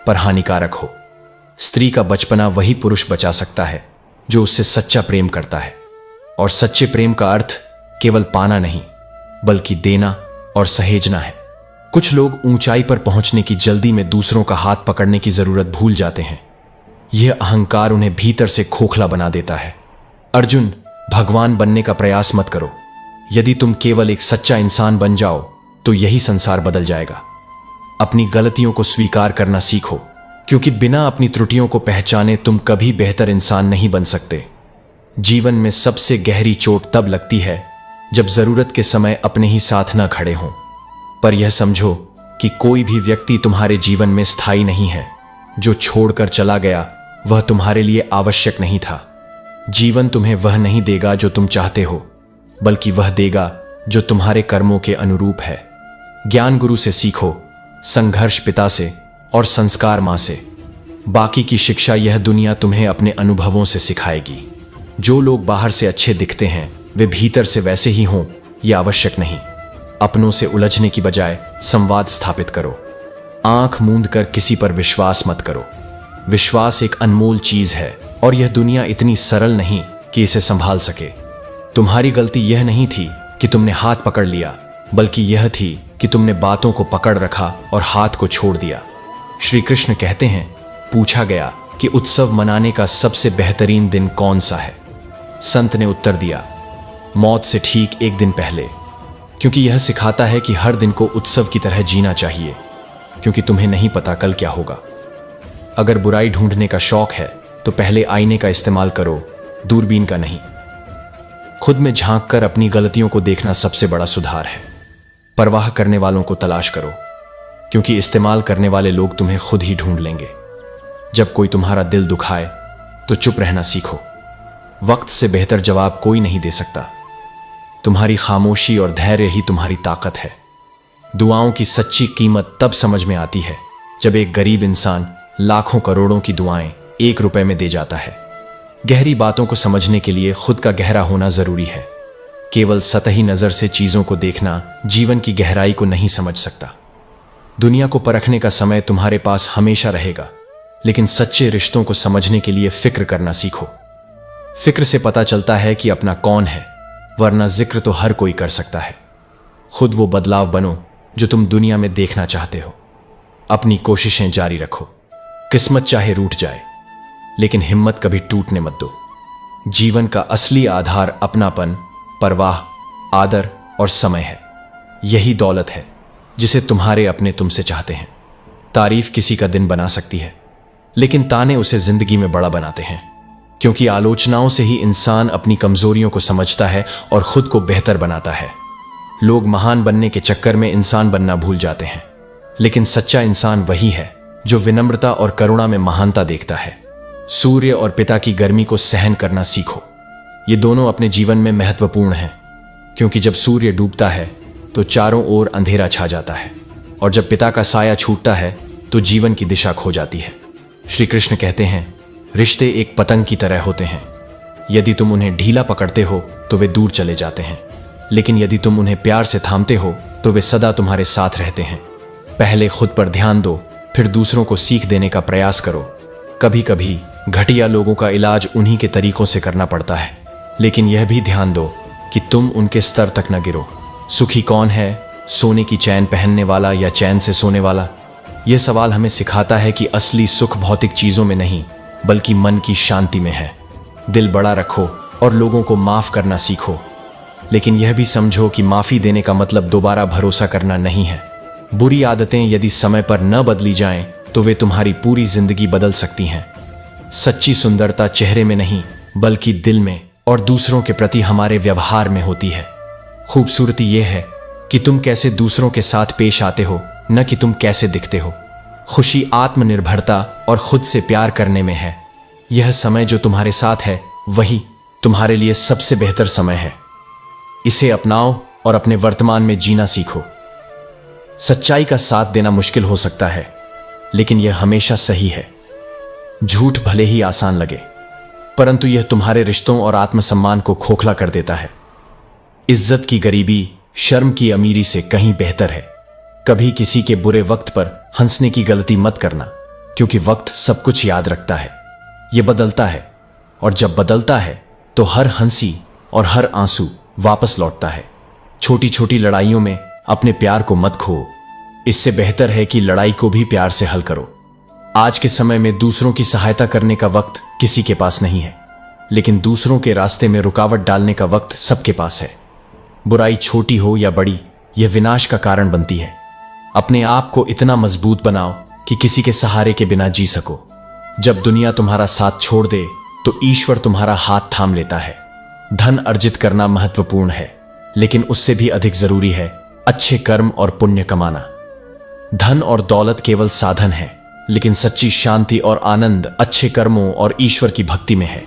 पर हानिकारक हो। स्त्री का बचपना वही पुरुष बचा सकता है जो उससे सच्चा प्रेम करता है। और सच्चे प्रेम का अर्थ केवल पाना नहीं, बल्कि देना और सहेजना है। कुछ लोग ऊंचाई पर पहुंचने की जल्दी में दूसरों का हाथ पकड़ने की जरूरत भूल जाते हैं। यह अहंकार उन्हें भीतर से खोखला बना देता है। अर्जुन, भगवान बनने का प्रयास मत करो। यदि तुम केवल एक सच्चा इंसान बन जाओ तो यही संसार बदल जाएगा। अपनी गलतियों को स्वीकार करना सीखो, क्योंकि बिना अपनी त्रुटियों को पहचाने तुम कभी बेहतर इंसान नहीं बन सकते। जीवन में सबसे गहरी चोट तब लगती है जब जरूरत के समय अपने ही साथ न खड़े हों। पर यह समझो कि कोई भी व्यक्ति तुम्हारे जीवन में स्थायी नहीं है। जो छोड़कर चला गया वह तुम्हारे लिए आवश्यक नहीं था। जीवन तुम्हें वह नहीं देगा जो तुम चाहते हो, बल्कि वह देगा जो तुम्हारे कर्मों के अनुरूप है। ज्ञान गुरु से सीखो, संघर्ष पिता से और संस्कार मां से। बाकी की शिक्षा यह दुनिया तुम्हें अपने अनुभवों से सिखाएगी। जो लोग बाहर से अच्छे दिखते हैं वे भीतर से वैसे ही हों, यह आवश्यक नहीं। अपनों से उलझने की बजाय संवाद स्थापित करो। आंख मूंद कर किसी पर विश्वास मत करो। विश्वास एक अनमोल चीज है और यह दुनिया इतनी सरल नहीं कि इसे संभाल सके। तुम्हारी गलती यह नहीं थी कि तुमने हाथ पकड़ लिया, बल्कि यह थी कि तुमने बातों को पकड़ रखा और हाथ को छोड़ दिया। श्री कृष्ण कहते हैं, पूछा गया कि उत्सव मनाने का सबसे बेहतरीन दिन कौन सा है। संत ने उत्तर दिया, मौत से ठीक एक दिन पहले, क्योंकि यह सिखाता है कि हर दिन को उत्सव की तरह जीना चाहिए, क्योंकि तुम्हें नहीं पता कल क्या होगा। अगर बुराई ढूंढने का शौक है तो पहले आईने का इस्तेमाल करो, दूरबीन का नहीं। खुद में झांक कर अपनी गलतियों को देखना सबसे बड़ा सुधार है। परवाह करने वालों को तलाश करो, क्योंकि इस्तेमाल करने वाले लोग तुम्हें खुद ही ढूंढ लेंगे। जब कोई तुम्हारा दिल दुखाए तो चुप रहना सीखो। वक्त से बेहतर जवाब कोई नहीं दे सकता। तुम्हारी खामोशी और धैर्य ही तुम्हारी ताकत है। दुआओं की सच्ची कीमत तब समझ में आती है जब एक गरीब इंसान लाखों करोड़ों की दुआएं 1 रुपए में दे जाता है। गहरी बातों को समझने के लिए खुद का गहरा होना जरूरी है। केवल सतही नजर से चीजों को देखना जीवन की गहराई को नहीं समझ सकता। दुनिया को परखने का समय तुम्हारे पास हमेशा रहेगा, लेकिन सच्चे रिश्तों को समझने के लिए फिक्र करना सीखो। फिक्र से पता चलता है कि अपना कौन है, वरना जिक्र तो हर कोई कर सकता है। खुद वो बदलाव बनो जो तुम दुनिया में देखना चाहते हो। अपनी कोशिशें जारी रखो। किस्मत चाहे रूठ जाए, लेकिन हिम्मत कभी टूटने मत दो। जीवन का असली आधार अपनापन, परवाह, आदर और समय है। यही दौलत है जिसे तुम्हारे अपने तुमसे चाहते हैं। तारीफ किसी का दिन बना सकती है, लेकिन ताने उसे जिंदगी में बड़ा बनाते हैं, क्योंकि आलोचनाओं से ही इंसान अपनी कमजोरियों को समझता है और खुद को बेहतर बनाता है। लोग महान बनने के चक्कर में इंसान बनना भूल जाते हैं, लेकिन सच्चा इंसान वही है जो विनम्रता और करुणा में महानता देखता है। सूर्य और पिता की गर्मी को सहन करना सीखो। ये दोनों अपने जीवन में महत्वपूर्ण हैं, क्योंकि जब सूर्य डूबता है तो चारों ओर अंधेरा छा जाता है, और जब पिता का साया छूटता है तो जीवन की दिशा खो जाती है। श्री कृष्ण कहते हैं, रिश्ते एक पतंग की तरह होते हैं। यदि तुम उन्हें ढीला पकड़ते हो तो वे दूर चले जाते हैं, लेकिन यदि तुम उन्हें प्यार से थामते हो तो वे सदा तुम्हारे साथ रहते हैं। पहले खुद पर ध्यान दो, फिर दूसरों को सीख देने का प्रयास करो। कभी कभी घटिया लोगों का इलाज उन्हीं के तरीकों से करना पड़ता है, लेकिन यह भी ध्यान दो कि तुम उनके स्तर तक न गिरो। सुखी कौन है, सोने की चैन पहनने वाला या चैन से सोने वाला? यह सवाल हमें सिखाता है कि असली सुख भौतिक चीजों में नहीं, बल्कि मन की शांति में है। दिल बड़ा रखो और लोगों को माफ करना सीखो, लेकिन यह भी समझो कि माफी देने का मतलब दोबारा भरोसा करना नहीं है। बुरी आदतें यदि समय पर न बदली जाएं, तो वे तुम्हारी पूरी जिंदगी बदल सकती हैं। सच्ची सुंदरता चेहरे में नहीं, बल्कि दिल में और दूसरों के प्रति हमारे व्यवहार में होती है। खूबसूरती यह है कि तुम कैसे दूसरों के साथ पेश आते हो, न कि तुम कैसे दिखते हो। खुशी आत्मनिर्भरता और खुद से प्यार करने में है। यह समय जो तुम्हारे साथ है, वही तुम्हारे लिए सबसे बेहतर समय है। इसे अपनाओ और अपने वर्तमान में जीना सीखो। सच्चाई का साथ देना मुश्किल हो सकता है, लेकिन यह हमेशा सही है। झूठ भले ही आसान लगे, परंतु यह तुम्हारे रिश्तों और आत्मसम्मान को खोखला कर देता है। इज्जत की गरीबी शर्म की अमीरी से कहीं बेहतर है। कभी किसी के बुरे वक्त पर हंसने की गलती मत करना, क्योंकि वक्त सब कुछ याद रखता है। यह बदलता है, और जब बदलता है तो हर हंसी और हर आंसू वापस लौटता है। छोटी छोटी लड़ाइयों में अपने प्यार को मत खो। इससे बेहतर है कि लड़ाई को भी प्यार से हल करो। आज के समय में दूसरों की सहायता करने का वक्त किसी के पास नहीं है, लेकिन दूसरों के रास्ते में रुकावट डालने का वक्त सबके पास है। बुराई छोटी हो या बड़ी, यह विनाश का कारण बनती है। अपने आप को इतना मजबूत बनाओ कि किसी के सहारे के बिना जी सको। जब दुनिया तुम्हारा साथ छोड़ दे तो ईश्वर तुम्हारा हाथ थाम लेता है। धन अर्जित करना महत्वपूर्ण है, लेकिन उससे भी अधिक जरूरी है अच्छे कर्म और पुण्य कमाना। धन और दौलत केवल साधन है, लेकिन सच्ची शांति और आनंद अच्छे कर्मों और ईश्वर की भक्ति में है।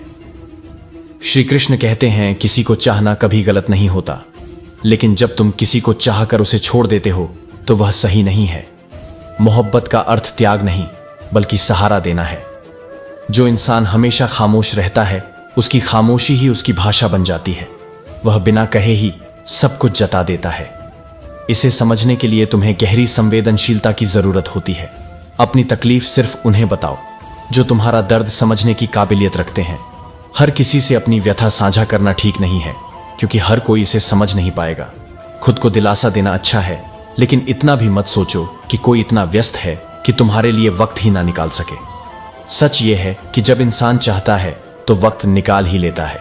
श्री कृष्ण कहते हैं, किसी को चाहना कभी गलत नहीं होता, लेकिन जब तुम किसी को चाहकर उसे छोड़ देते हो तो वह सही नहीं है। मोहब्बत का अर्थ त्याग नहीं, बल्कि सहारा देना है। जो इंसान हमेशा खामोश रहता है, उसकी खामोशी ही उसकी भाषा बन जाती है। वह बिना कहे ही सब कुछ जता देता है। इसे समझने के लिए तुम्हें गहरी संवेदनशीलता की जरूरत होती है। अपनी तकलीफ सिर्फ उन्हें बताओ जो तुम्हारा दर्द समझने की काबिलियत रखते हैं। हर किसी से अपनी व्यथा साझा करना ठीक नहीं है, क्योंकि हर कोई इसे समझ नहीं पाएगा। खुद को दिलासा देना अच्छा है, लेकिन इतना भी मत सोचो कि कोई इतना व्यस्त है कि तुम्हारे लिए वक्त ही ना निकाल सके। सच यह है कि जब इंसान चाहता है तो वक्त निकाल ही लेता है।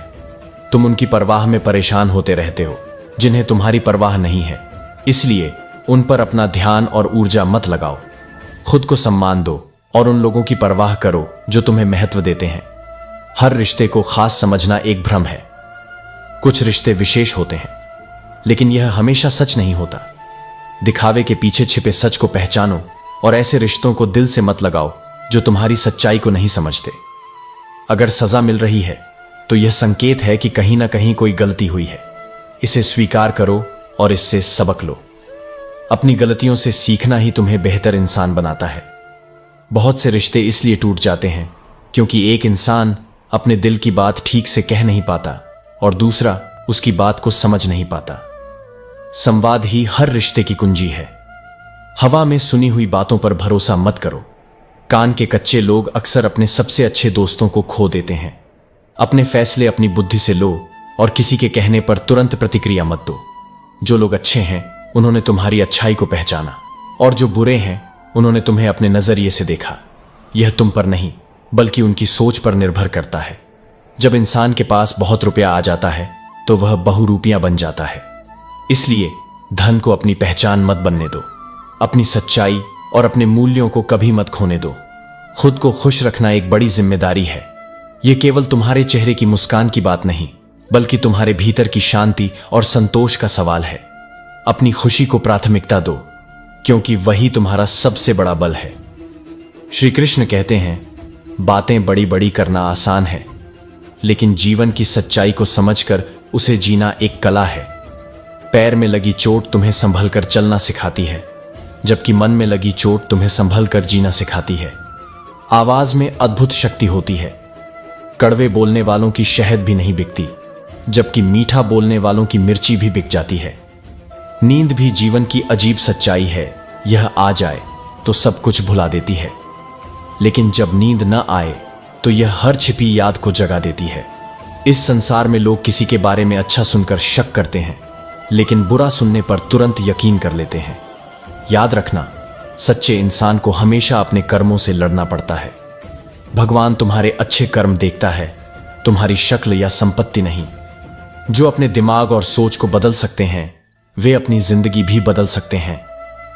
तुम उनकी परवाह में परेशान होते रहते हो जिन्हें तुम्हारी परवाह नहीं है, इसलिए उन पर अपना ध्यान और ऊर्जा मत लगाओ। खुद को सम्मान दो और उन लोगों की परवाह करो जो तुम्हें महत्व देते हैं। हर रिश्ते को खास समझना एक भ्रम है। कुछ रिश्ते विशेष होते हैं, लेकिन यह हमेशा सच नहीं होता। दिखावे के पीछे छिपे सच को पहचानो और ऐसे रिश्तों को दिल से मत लगाओ जो तुम्हारी सच्चाई को नहीं समझते। अगर सजा मिल रही है तो यह संकेत है कि कहीं ना कहीं कोई गलती हुई है। इसे स्वीकार करो और इससे सबक लो। अपनी गलतियों से सीखना ही तुम्हें बेहतर इंसान बनाता है। बहुत से रिश्ते इसलिए टूट जाते हैं क्योंकि एक इंसान अपने दिल की बात ठीक से कह नहीं पाता और दूसरा उसकी बात को समझ नहीं पाता। संवाद ही हर रिश्ते की कुंजी है। हवा में सुनी हुई बातों पर भरोसा मत करो। कान के कच्चे लोग अक्सर अपने सबसे अच्छे दोस्तों को खो देते हैं। अपने फैसले अपनी बुद्धि से लो और किसी के कहने पर तुरंत प्रतिक्रिया मत दो। जो लोग अच्छे हैं उन्होंने तुम्हारी अच्छाई को पहचाना, और जो बुरे हैं उन्होंने तुम्हें अपने नजरिए से देखा। यह तुम पर नहीं, बल्कि उनकी सोच पर निर्भर करता है। जब इंसान के पास बहुत रुपया आ जाता है तो वह बहुरूपियां बन जाता है। इसलिए धन को अपनी पहचान मत बनने दो। अपनी सच्चाई और अपने मूल्यों को कभी मत खोने दो। खुद को खुश रखना एक बड़ी जिम्मेदारी है। यह केवल तुम्हारे चेहरे की मुस्कान की बात नहीं, बल्कि तुम्हारे भीतर की शांति और संतोष का सवाल है। अपनी खुशी को प्राथमिकता दो, क्योंकि वही तुम्हारा सबसे बड़ा बल है। श्री कृष्ण कहते हैं, बातें बड़ी बड़ी करना आसान है, लेकिन जीवन की सच्चाई को समझकर उसे जीना एक कला है। पैर में लगी चोट तुम्हें संभल कर चलना सिखाती है, जबकि मन में लगी चोट तुम्हें संभल कर जीना सिखाती है। आवाज में अद्भुत शक्ति होती है, कड़वे बोलने वालों की शहद भी नहीं बिकती, जबकि मीठा बोलने वालों की मिर्ची भी बिक जाती है। नींद भी जीवन की अजीब सच्चाई है। यह आ जाए तो सब कुछ भुला देती है, लेकिन जब नींद न आए तो यह हर छिपी याद को जगा देती है। इस संसार में लोग किसी के बारे में अच्छा सुनकर शक करते हैं, लेकिन बुरा सुनने पर तुरंत यकीन कर लेते हैं। याद रखना, सच्चे इंसान को हमेशा अपने कर्मों से लड़ना पड़ता है। भगवान तुम्हारे अच्छे कर्म देखता है, तुम्हारी शक्ल या संपत्ति नहीं। जो अपने दिमाग और सोच को बदल सकते हैं, वे अपनी जिंदगी भी बदल सकते हैं।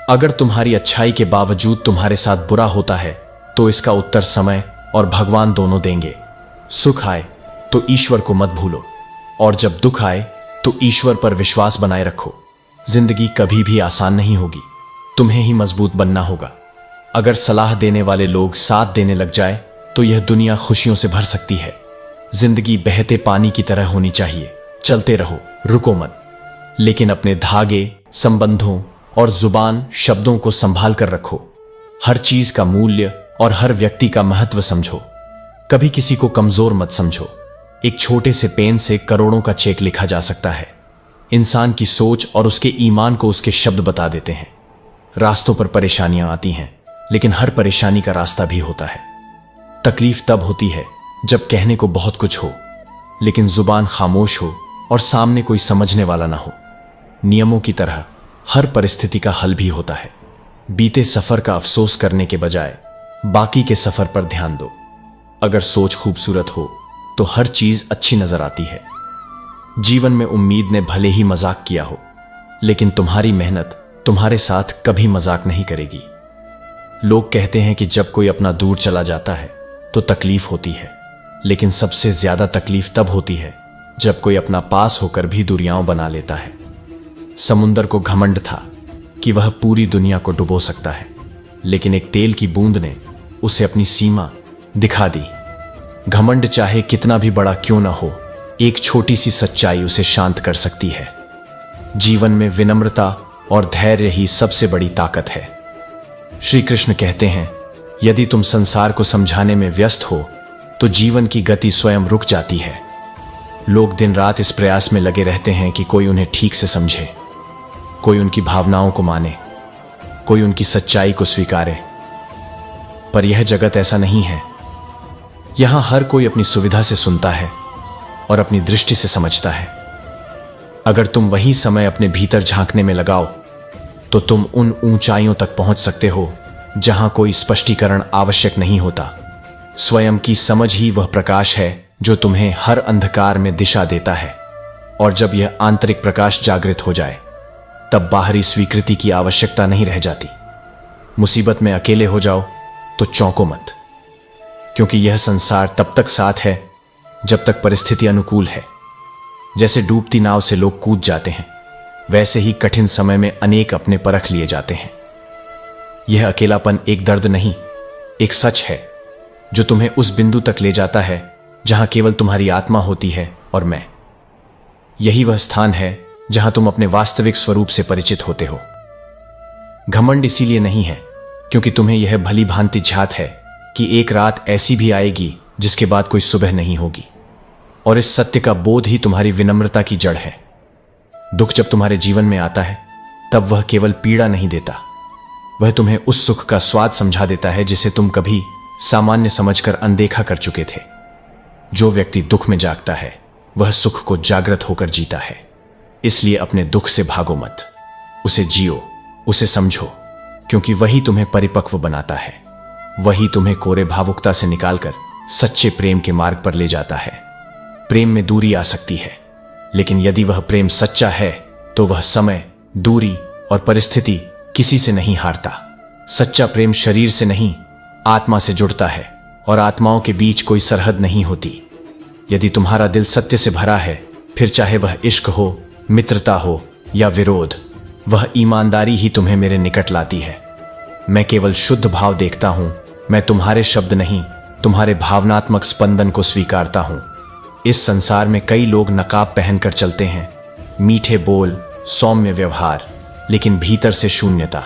अगर तुम्हारी अच्छाई के बावजूद तुम्हारे साथ बुरा होता है, तो इसका उत्तर समय और भगवान दोनों देंगे। सुख आए तो ईश्वर को मत भूलो, और जब दुख आए तो ईश्वर पर विश्वास बनाए रखो। जिंदगी कभी भी आसान नहीं होगी, तुम्हें ही मजबूत बनना होगा। अगर सलाह देने वाले लोग साथ देने लग जाए तो यह दुनिया खुशियों से भर सकती है। जिंदगी बहते पानी की तरह होनी चाहिए, चलते रहो, रुको मत। लेकिन अपने धागे, संबंधों और जुबान शब्दों को संभाल कर रखो। हर चीज का मूल्य और हर व्यक्ति का महत्व समझो। कभी किसी को कमजोर मत समझो। एक छोटे से पेन से करोड़ों का चेक लिखा जा सकता है। इंसान की सोच और उसके ईमान को उसके शब्द बता देते हैं। रास्तों पर परेशानियां आती हैं, लेकिन हर परेशानी का रास्ता भी होता है। तकलीफ तब होती है जब कहने को बहुत कुछ हो, लेकिन जुबान खामोश हो और सामने कोई समझने वाला ना हो। नियमों की तरह हर परिस्थिति का हल भी होता है। बीते सफर का अफसोस करने के बजाय बाकी के सफर पर ध्यान दो। अगर सोच खूबसूरत हो तो हर चीज अच्छी नजर आती है। जीवन में उम्मीद ने भले ही मजाक किया हो, लेकिन तुम्हारी मेहनत तुम्हारे साथ कभी मजाक नहीं करेगी। लोग कहते हैं कि जब कोई अपना दूर चला जाता है तो तकलीफ होती है, लेकिन सबसे ज्यादा तकलीफ तब होती है जब कोई अपना पास होकर भी दूरियां बना लेता है। समुंदर को घमंड था कि वह पूरी दुनिया को डुबो सकता है, लेकिन एक तेल की बूंद ने उसे अपनी सीमा दिखा दी। घमंड चाहे कितना भी बड़ा क्यों ना हो, एक छोटी सी सच्चाई उसे शांत कर सकती है। जीवन में विनम्रता और धैर्य ही सबसे बड़ी ताकत है। श्री कृष्ण कहते हैं, यदि तुम संसार को समझाने में व्यस्त हो तो जीवन की गति स्वयं रुक जाती है। लोग दिन रात इस प्रयास में लगे रहते हैं कि कोई उन्हें ठीक से समझे, कोई उनकी भावनाओं को माने, कोई उनकी सच्चाई को स्वीकारे। पर यह जगत ऐसा नहीं है। यहां हर कोई अपनी सुविधा से सुनता है और अपनी दृष्टि से समझता है। अगर तुम वही समय अपने भीतर झांकने में लगाओ तो तुम उन ऊंचाइयों तक पहुंच सकते हो जहां कोई स्पष्टीकरण आवश्यक नहीं होता। स्वयं की समझ ही वह प्रकाश है जो तुम्हें हर अंधकार में दिशा देता है। और जब यह आंतरिक प्रकाश जागृत हो जाए, तब बाहरी स्वीकृति की आवश्यकता नहीं रह जाती। मुसीबत में अकेले हो जाओ तो चौंको मत, क्योंकि यह संसार तब तक साथ है जब तक परिस्थिति अनुकूल है। जैसे डूबती नाव से लोग कूद जाते हैं, वैसे ही कठिन समय में अनेक अपने परख लिए जाते हैं। यह अकेलापन एक दर्द नहीं, एक सच है जो तुम्हें उस बिंदु तक ले जाता है जहां केवल तुम्हारी आत्मा होती है और मैं। यही वह स्थान है जहां तुम अपने वास्तविक स्वरूप से परिचित होते हो। घमंड इसीलिए नहीं है क्योंकि तुम्हें यह भली भांति ज्ञात है कि एक रात ऐसी भी आएगी जिसके बाद कोई सुबह नहीं होगी, और इस सत्य का बोध ही तुम्हारी विनम्रता की जड़ है। दुख जब तुम्हारे जीवन में आता है, तब वह केवल पीड़ा नहीं देता, वह तुम्हें उस सुख का स्वाद समझा देता है जिसे तुम कभी सामान्य समझकर अनदेखा कर चुके थे। जो व्यक्ति दुख में जागता है, वह सुख को जागृत होकर जीता है। इसलिए अपने दुख से भागो मत, उसे जियो, उसे समझो, क्योंकि वही तुम्हें परिपक्व बनाता है। वही तुम्हें कोरे भावुकता से निकालकर सच्चे प्रेम के मार्ग पर ले जाता है। प्रेम में दूरी आ सकती है, लेकिन यदि वह प्रेम सच्चा है तो वह समय, दूरी और परिस्थिति किसी से नहीं हारता। सच्चा प्रेम शरीर से नहीं, आत्मा से जुड़ता है, और आत्माओं के बीच कोई सरहद नहीं होती। यदि तुम्हारा दिल सत्य से भरा है, फिर चाहे वह इश्क हो, मित्रता हो या विरोध, वह ईमानदारी ही तुम्हें मेरे निकट लाती है। मैं केवल शुद्ध भाव देखता हूं। मैं तुम्हारे शब्द नहीं, तुम्हारे भावनात्मक स्पंदन को स्वीकारता हूं। इस संसार में कई लोग नकाब पहनकर चलते हैं, मीठे बोल, सौम्य व्यवहार, लेकिन भीतर से शून्यता।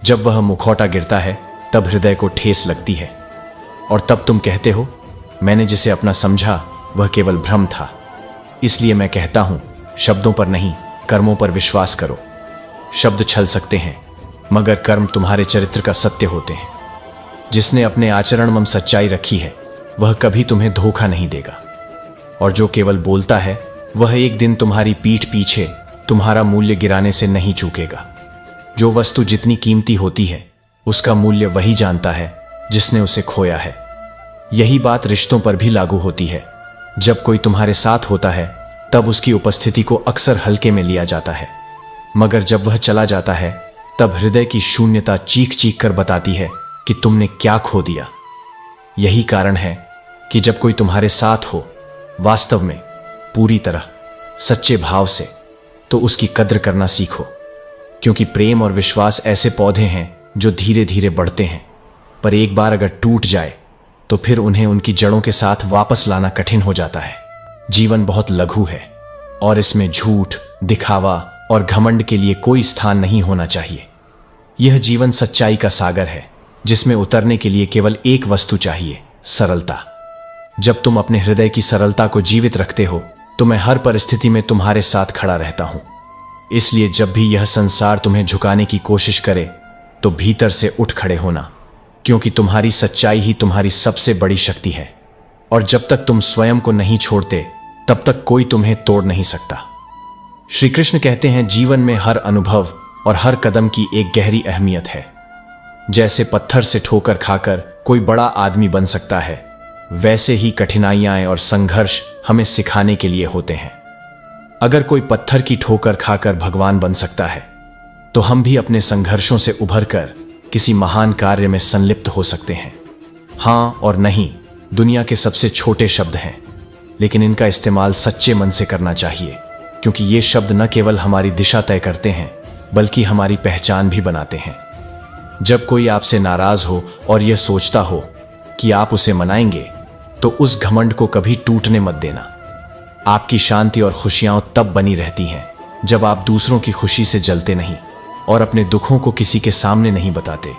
जब वह मुखौटा गिरता है, तब हृदय को ठेस लगती है, और तब तुम कहते हो मैंने जिसे अपना समझा वह केवल भ्रम था। इसलिए मैं कहता हूं, शब्दों पर नहीं, कर्मों पर विश्वास करो। शब्द छल सकते हैं, मगर कर्म तुम्हारे चरित्र का सत्य होते हैं। जिसने अपने आचरण में सच्चाई रखी है वह कभी तुम्हें धोखा नहीं देगा, और जो केवल बोलता है वह एक दिन तुम्हारी पीठ पीछे तुम्हारा मूल्य गिराने से नहीं चूकेगा। जो वस्तु जितनी कीमती होती है उसका मूल्य वही जानता है जिसने उसे खोया है। यही बात रिश्तों पर भी लागू होती है। जब कोई तुम्हारे साथ होता है तब उसकी उपस्थिति को अक्सर हल्के में लिया जाता है, मगर जब वह चला जाता है तब हृदय की शून्यता चीख चीख कर बताती है कि तुमने क्या खो दिया। यही कारण है कि जब कोई तुम्हारे साथ हो वास्तव में, पूरी तरह, सच्चे भाव से, तो उसकी कद्र करना सीखो। क्योंकि प्रेम और विश्वास ऐसे पौधे हैं जो धीरे धीरे बढ़ते हैं, पर एक बार अगर टूट जाए तो फिर उन्हें उनकी जड़ों के साथ वापस लाना कठिन हो जाता है। जीवन बहुत लघु है और इसमें झूठ, दिखावा और घमंड के लिए कोई स्थान नहीं होना चाहिए। यह जीवन सच्चाई का सागर है जिसमें उतरने के लिए केवल एक वस्तु चाहिए, सरलता। जब तुम अपने हृदय की सरलता को जीवित रखते हो तो मैं हर परिस्थिति में तुम्हारे साथ खड़ा रहता हूं। इसलिए जब भी यह संसार तुम्हें झुकाने की कोशिश करे तो भीतर से उठ खड़े होना, क्योंकि तुम्हारी सच्चाई ही तुम्हारी सबसे बड़ी शक्ति है। और जब तक तुम स्वयं को नहीं छोड़ते तब तक कोई तुम्हें तोड़ नहीं सकता। श्री कृष्ण कहते हैं, जीवन में हर अनुभव और हर कदम की एक गहरी अहमियत है। जैसे पत्थर से ठोकर खाकर कोई बड़ा आदमी बन सकता है, वैसे ही कठिनाइयां और संघर्ष हमें सिखाने के लिए होते हैं। अगर कोई पत्थर की ठोकर खाकर भगवान बन सकता है तो हम भी अपने संघर्षों से उभरकर किसी महान कार्य में संलिप्त हो सकते हैं। हां और नहीं दुनिया के सबसे छोटे शब्द हैं, लेकिन इनका इस्तेमाल सच्चे मन से करना चाहिए, क्योंकि ये शब्द न केवल हमारी दिशा तय करते हैं बल्कि हमारी पहचान भी बनाते हैं। जब कोई आपसे नाराज हो और यह सोचता हो कि आप उसे मनाएंगे तो उस घमंड को कभी टूटने मत देना। आपकी शांति और खुशियां तब बनी रहती हैं जब आप दूसरों की खुशी से जलते नहीं और अपने दुखों को किसी के सामने नहीं बताते।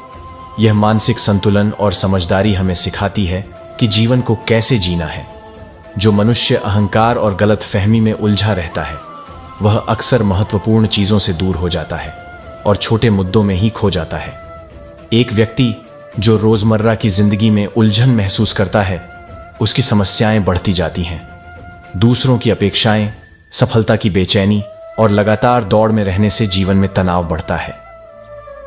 यह मानसिक संतुलन और समझदारी हमें सिखाती है कि जीवन को कैसे जीना है। जो मनुष्य अहंकार और गलत फहमी में उलझा रहता है वह अक्सर महत्वपूर्ण चीजों से दूर हो जाता है और छोटे मुद्दों में ही खो जाता है। एक व्यक्ति जो रोजमर्रा की जिंदगी में उलझन महसूस करता है, उसकी समस्याएं बढ़ती जाती हैं। दूसरों की अपेक्षाएं, सफलता की बेचैनी और लगातार दौड़ में रहने से जीवन में तनाव बढ़ता है।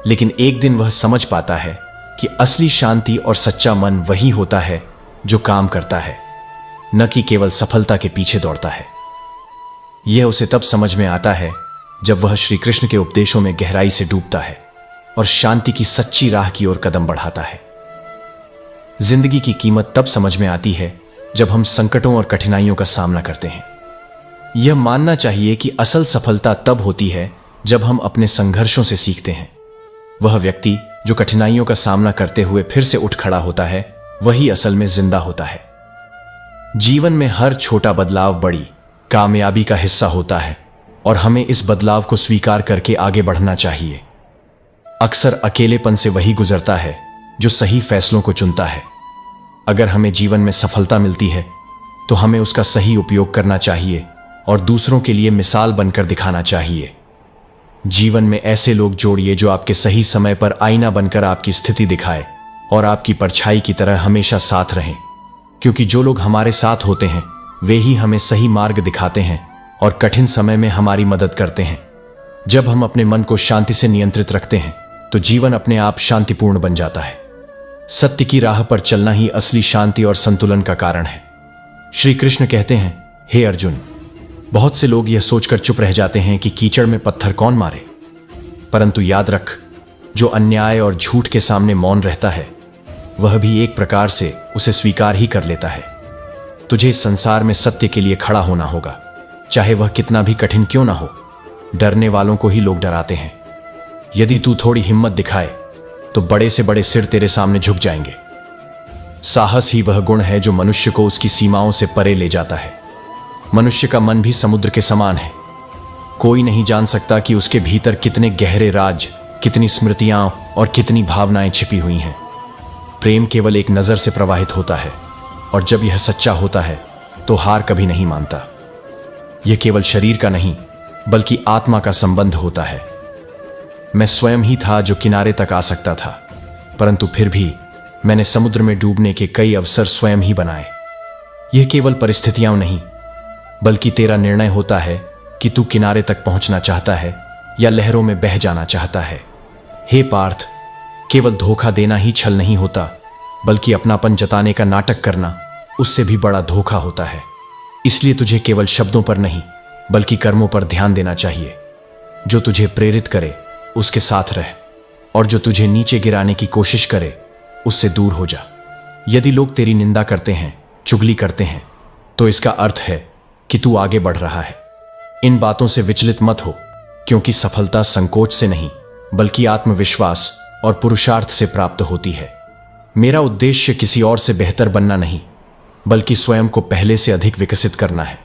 लेकिन एक दिन वह समझ पाता है कि असली शांति और सच्चा मन वही होता है जो काम करता है, न कि केवल सफलता के पीछे दौड़ता है। यह उसे तब समझ में आता है जब वह श्री कृष्ण के उपदेशों में गहराई से डूबता है और शांति की सच्ची राह की ओर कदम बढ़ाता है। जिंदगी की कीमत तब समझ में आती है जब हम संकटों और कठिनाइयों का सामना करते हैं। यह मानना चाहिए कि असल सफलता तब होती है जब हम अपने संघर्षों से सीखते हैं। वह व्यक्ति जो कठिनाइयों का सामना करते हुए फिर से उठ खड़ा होता है, वही असल में जिंदा होता है। जीवन में हर छोटा बदलाव बड़ी कामयाबी का हिस्सा होता है और हमें इस बदलाव को स्वीकार करके आगे बढ़ना चाहिए। अक्सर अकेलेपन से वही गुजरता है जो सही फैसलों को चुनता है। अगर हमें जीवन में सफलता मिलती है तो हमें उसका सही उपयोग करना चाहिए और दूसरों के लिए मिसाल बनकर दिखाना चाहिए। जीवन में ऐसे लोग जोड़िए जो आपके सही समय पर आईना बनकर आपकी स्थिति दिखाए और आपकी परछाई की तरह हमेशा साथ रहें, क्योंकि जो लोग हमारे साथ होते हैं वे ही हमें सही मार्ग दिखाते हैं और कठिन समय में हमारी मदद करते हैं। जब हम अपने मन को शांति से नियंत्रित रखते हैं तो जीवन अपने आप शांतिपूर्ण बन जाता है। सत्य की राह पर चलना ही असली शांति और संतुलन का कारण है। श्री कृष्ण कहते हैं, हे अर्जुन, बहुत से लोग यह सोचकर चुप रह जाते हैं कि कीचड़ में पत्थर कौन मारे, परंतु याद रख, जो अन्याय और झूठ के सामने मौन रहता है वह भी एक प्रकार से उसे स्वीकार ही कर लेता है। तुझे इस संसार में सत्य के लिए खड़ा होना होगा, चाहे वह कितना भी कठिन क्यों ना हो। डरने वालों को ही लोग डराते हैं। यदि तू थोड़ी हिम्मत दिखाए तो बड़े से बड़े सिर तेरे सामने झुक जाएंगे। साहस ही वह गुण है जो मनुष्य को उसकी सीमाओं से परे ले जाता है। मनुष्य का मन भी समुद्र के समान है। कोई नहीं जान सकता कि उसके भीतर कितने गहरे राज, कितनी स्मृतियां और कितनी भावनाएं छिपी हुई हैं। प्रेम केवल एक नजर से प्रवाहित होता है, और जब यह सच्चा होता है तो हार कभी नहीं मानता। यह केवल शरीर का नहीं बल्कि आत्मा का संबंध होता है। मैं स्वयं ही था जो किनारे तक आ सकता था, परंतु फिर भी मैंने समुद्र में डूबने के कई अवसर स्वयं ही बनाए। यह केवल परिस्थितियां नहीं बल्कि तेरा निर्णय होता है कि तू किनारे तक पहुंचना चाहता है या लहरों में बह जाना चाहता है। हे पार्थ, केवल धोखा देना ही छल नहीं होता, बल्कि अपनापन जताने का नाटक करना उससे भी बड़ा धोखा होता है। इसलिए तुझे केवल शब्दों पर नहीं बल्कि कर्मों पर ध्यान देना चाहिए। जो तुझे प्रेरित करे उसके साथ रह, और जो तुझे नीचे गिराने की कोशिश करे उससे दूर हो जा। यदि लोग तेरी निंदा करते हैं, चुगली करते हैं, तो इसका अर्थ है कि तू आगे बढ़ रहा है। इन बातों से विचलित मत हो, क्योंकि सफलता संकोच से नहीं बल्कि आत्मविश्वास और पुरुषार्थ से प्राप्त होती है। मेरा उद्देश्य किसी और से बेहतर बनना नहीं बल्कि स्वयं को पहले से अधिक विकसित करना है।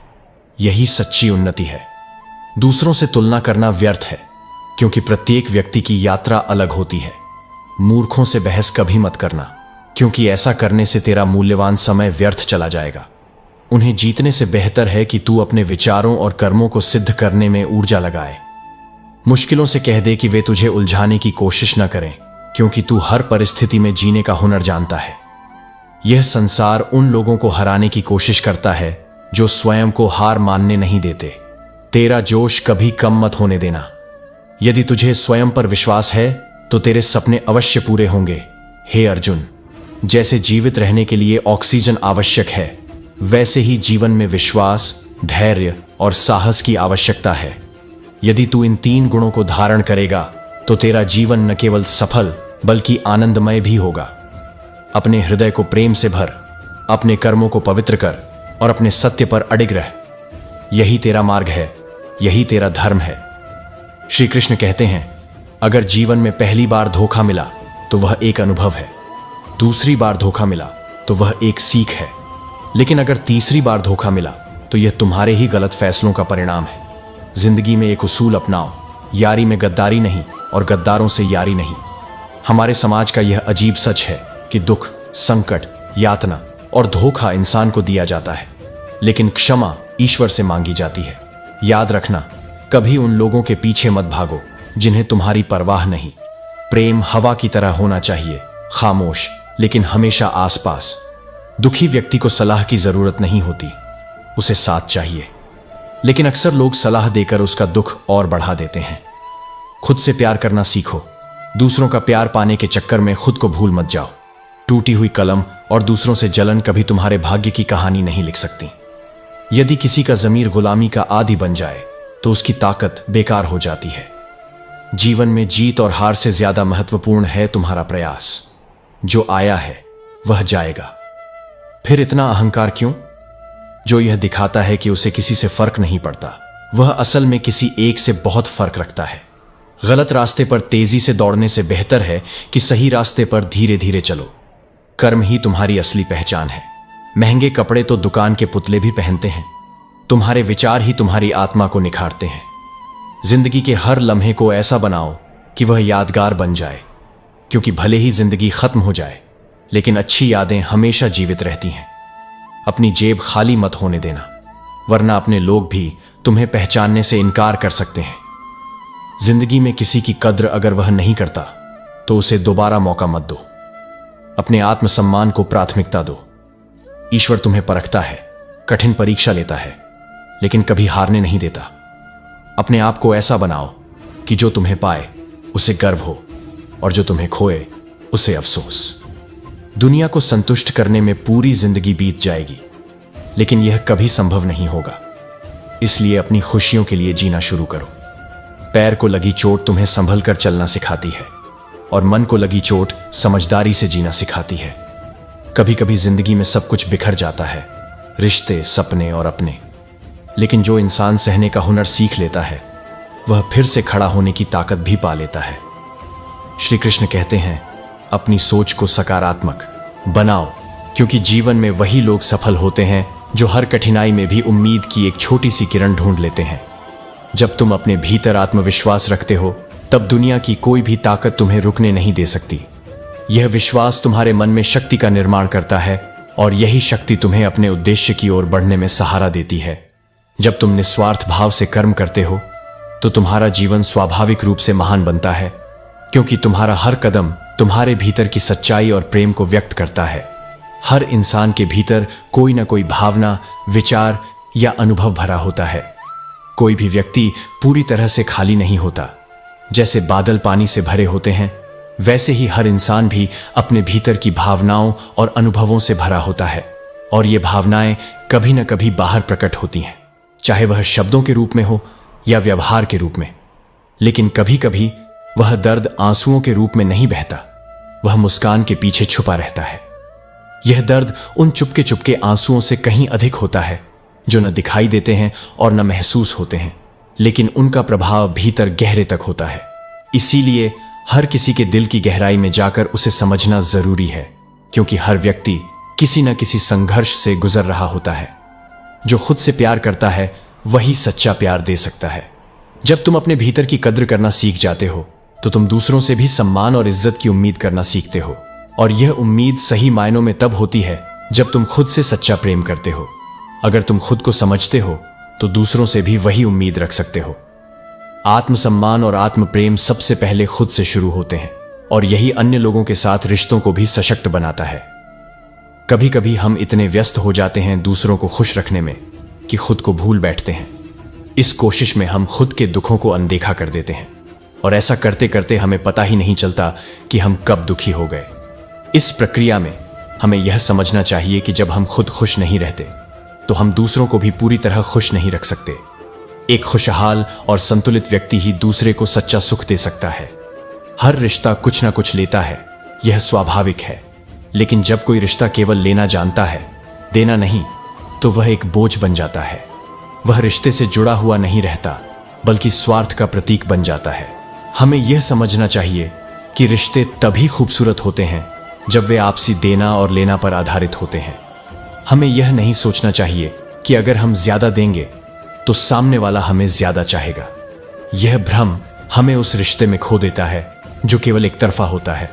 यही सच्ची उन्नति है। दूसरों से तुलना करना व्यर्थ है, क्योंकि प्रत्येक व्यक्ति की यात्रा अलग होती है। मूर्खों से बहस कभी मत करना, क्योंकि ऐसा करने से तेरा मूल्यवान समय व्यर्थ चला जाएगा। उन्हें जीतने से बेहतर है कि तू अपने विचारों और कर्मों को सिद्ध करने में ऊर्जा लगाए। मुश्किलों से कह दे कि वे तुझे उलझाने की कोशिश न करें, क्योंकि तू हर परिस्थिति में जीने का हुनर जानता है। यह संसार उन लोगों को हराने की कोशिश करता है जो स्वयं को हार मानने नहीं देते। तेरा जोश कभी कम मत होने देना। यदि तुझे स्वयं पर विश्वास है तो तेरे सपने अवश्य पूरे होंगे। हे अर्जुन, जैसे जीवित रहने के लिए ऑक्सीजन आवश्यक है, वैसे ही जीवन में विश्वास, धैर्य और साहस की आवश्यकता है। यदि तू इन 3 गुणों को धारण करेगा तो तेरा जीवन न केवल सफल बल्कि आनंदमय भी होगा। अपने हृदय को प्रेम से भर, अपने कर्मों को पवित्र कर और अपने सत्य पर अडिग रह। यही तेरा मार्ग है, यही तेरा धर्म है। श्री कृष्ण कहते हैं, अगर जीवन में पहली बार धोखा मिला तो वह एक अनुभव है, दूसरी बार धोखा मिला तो वह एक सीख है, लेकिन अगर तीसरी बार धोखा मिला तो यह तुम्हारे ही गलत फैसलों का परिणाम है। जिंदगी में एक उसूल अपनाओ, यारी में गद्दारी नहीं और गद्दारों से यारी नहीं। हमारे समाज का यह अजीब सच है कि दुख, संकट, यातना और धोखा इंसान को दिया जाता है, लेकिन क्षमा ईश्वर से मांगी जाती है। याद रखना, कभी उन लोगों के पीछे मत भागो जिन्हें तुम्हारी परवाह नहीं। प्रेम हवा की तरह होना चाहिए, खामोश लेकिन हमेशा आसपास। दुखी व्यक्ति को सलाह की जरूरत नहीं होती, उसे साथ चाहिए, लेकिन अक्सर लोग सलाह देकर उसका दुख और बढ़ा देते हैं। खुद से प्यार करना सीखो, दूसरों का प्यार पाने के चक्कर में खुद को भूल मत जाओ। टूटी हुई कलम और दूसरों से जलन कभी तुम्हारे भाग्य की कहानी नहीं लिख सकती। यदि किसी का ज़मीर गुलामी का आदी बन जाए तो उसकी ताकत बेकार हो जाती है। जीवन में जीत और हार से ज्यादा महत्वपूर्ण है तुम्हारा प्रयास। जो आया है वह जाएगा। फिर इतना अहंकार क्यों? जो यह दिखाता है कि उसे किसी से फर्क नहीं पड़ता, वह असल में किसी एक से बहुत फर्क रखता है। गलत रास्ते पर तेजी से दौड़ने से बेहतर है कि सही रास्ते पर धीरे धीरे चलो। कर्म ही तुम्हारी असली पहचान है। महंगे कपड़े तो दुकान के पुतले भी पहनते हैं, तुम्हारे विचार ही तुम्हारी आत्मा को निखारते हैं। जिंदगी के हर लम्हे को ऐसा बनाओ कि वह यादगार बन जाए, क्योंकि भले ही जिंदगी खत्म हो जाए लेकिन अच्छी यादें हमेशा जीवित रहती हैं। अपनी जेब खाली मत होने देना, वरना अपने लोग भी तुम्हें पहचानने से इनकार कर सकते हैं। जिंदगी में किसी की कद्र अगर वह नहीं करता तो उसे दोबारा मौका मत दो। अपने आत्मसम्मान को प्राथमिकता दो। ईश्वर तुम्हें परखता है, कठिन परीक्षा लेता है, लेकिन कभी हारने नहीं देता। अपने आप को ऐसा बनाओ कि जो तुम्हें पाए उसे गर्व हो और जो तुम्हें खोए उसे अफसोस। दुनिया को संतुष्ट करने में पूरी जिंदगी बीत जाएगी, लेकिन यह कभी संभव नहीं होगा। इसलिए अपनी खुशियों के लिए जीना शुरू करो। पैर को लगी चोट तुम्हें संभल कर चलना सिखाती है और मन को लगी चोट समझदारी से जीना सिखाती है। कभी कभी जिंदगी में सब कुछ बिखर जाता है, रिश्ते, सपने और अपने, लेकिन जो इंसान सहने का हुनर सीख लेता है वह फिर से खड़ा होने की ताकत भी पा लेता है। श्री कृष्ण कहते हैं, अपनी सोच को सकारात्मक बनाओ, क्योंकि जीवन में वही लोग सफल होते हैं जो हर कठिनाई में भी उम्मीद की एक छोटी सी किरण ढूंढ लेते हैं। जब तुम अपने भीतर आत्मविश्वास रखते हो तब दुनिया की कोई भी ताकत तुम्हें रुकने नहीं दे सकती। यह विश्वास तुम्हारे मन में शक्ति का निर्माण करता है और यही शक्ति तुम्हें अपने उद्देश्य की ओर बढ़ने में सहारा देती है। जब तुम निस्वार्थ भाव से कर्म करते हो तो तुम्हारा जीवन स्वाभाविक रूप से महान बनता है, क्योंकि तुम्हारा हर कदम तुम्हारे भीतर की सच्चाई और प्रेम को व्यक्त करता है। हर इंसान के भीतर कोई ना कोई भावना, विचार या अनुभव भरा होता है। कोई भी व्यक्ति पूरी तरह से खाली नहीं होता। जैसे बादल पानी से भरे होते हैं, वैसे ही हर इंसान भी अपने भीतर की भावनाओं और अनुभवों से भरा होता है, और ये भावनाएं कभी न कभी बाहर प्रकट होती हैं, चाहे वह शब्दों के रूप में हो या व्यवहार के रूप में। लेकिन कभी कभी वह दर्द आंसुओं के रूप में नहीं बहता, वह मुस्कान के पीछे छुपा रहता है। यह दर्द उन चुपके चुपके आंसुओं से कहीं अधिक होता है, जो न दिखाई देते हैं और न महसूस होते हैं, लेकिन उनका प्रभाव भीतर गहरे तक होता है। इसीलिए हर किसी के दिल की गहराई में जाकर उसे समझना जरूरी है, क्योंकि हर व्यक्ति किसी न किसी संघर्ष से गुजर रहा होता है। जो खुद से प्यार करता है वही सच्चा प्यार दे सकता है। जब तुम अपने भीतर की कद्र करना सीख जाते हो तो तुम दूसरों से भी सम्मान और इज्जत की उम्मीद करना सीखते हो, और यह उम्मीद सही मायनों में तब होती है जब तुम खुद से सच्चा प्रेम करते हो। अगर तुम खुद को समझते हो तो दूसरों से भी वही उम्मीद रख सकते हो। आत्मसम्मान और आत्म प्रेम सबसे पहले खुद से शुरू होते हैं, और यही अन्य लोगों के साथ रिश्तों को भी सशक्त बनाता है। कभी कभी हम इतने व्यस्त हो जाते हैं दूसरों को खुश रखने में कि खुद को भूल बैठते हैं। इस कोशिश में हम खुद के दुखों को अनदेखा कर देते हैं, और ऐसा करते करते हमें पता ही नहीं चलता कि हम कब दुखी हो गए। इस प्रक्रिया में हमें यह समझना चाहिए कि जब हम खुद खुश नहीं रहते तो हम दूसरों को भी पूरी तरह खुश नहीं रख सकते। एक खुशहाल और संतुलित व्यक्ति ही दूसरे को सच्चा सुख दे सकता है। हर रिश्ता कुछ ना कुछ लेता है, यह स्वाभाविक है, लेकिन जब कोई रिश्ता केवल लेना जानता है, देना नहीं, तो वह एक बोझ बन जाता है। वह रिश्ते से जुड़ा हुआ नहीं रहता, बल्कि स्वार्थ का प्रतीक बन जाता है। हमें यह समझना चाहिए कि रिश्ते तभी खूबसूरत होते हैं जब वे आपसी देना और लेना पर आधारित होते हैं। हमें यह नहीं सोचना चाहिए कि अगर हम ज्यादा देंगे तो सामने वाला हमें ज्यादा चाहेगा। यह भ्रम हमें उस रिश्ते में खो देता है जो केवल एक तरफा होता है।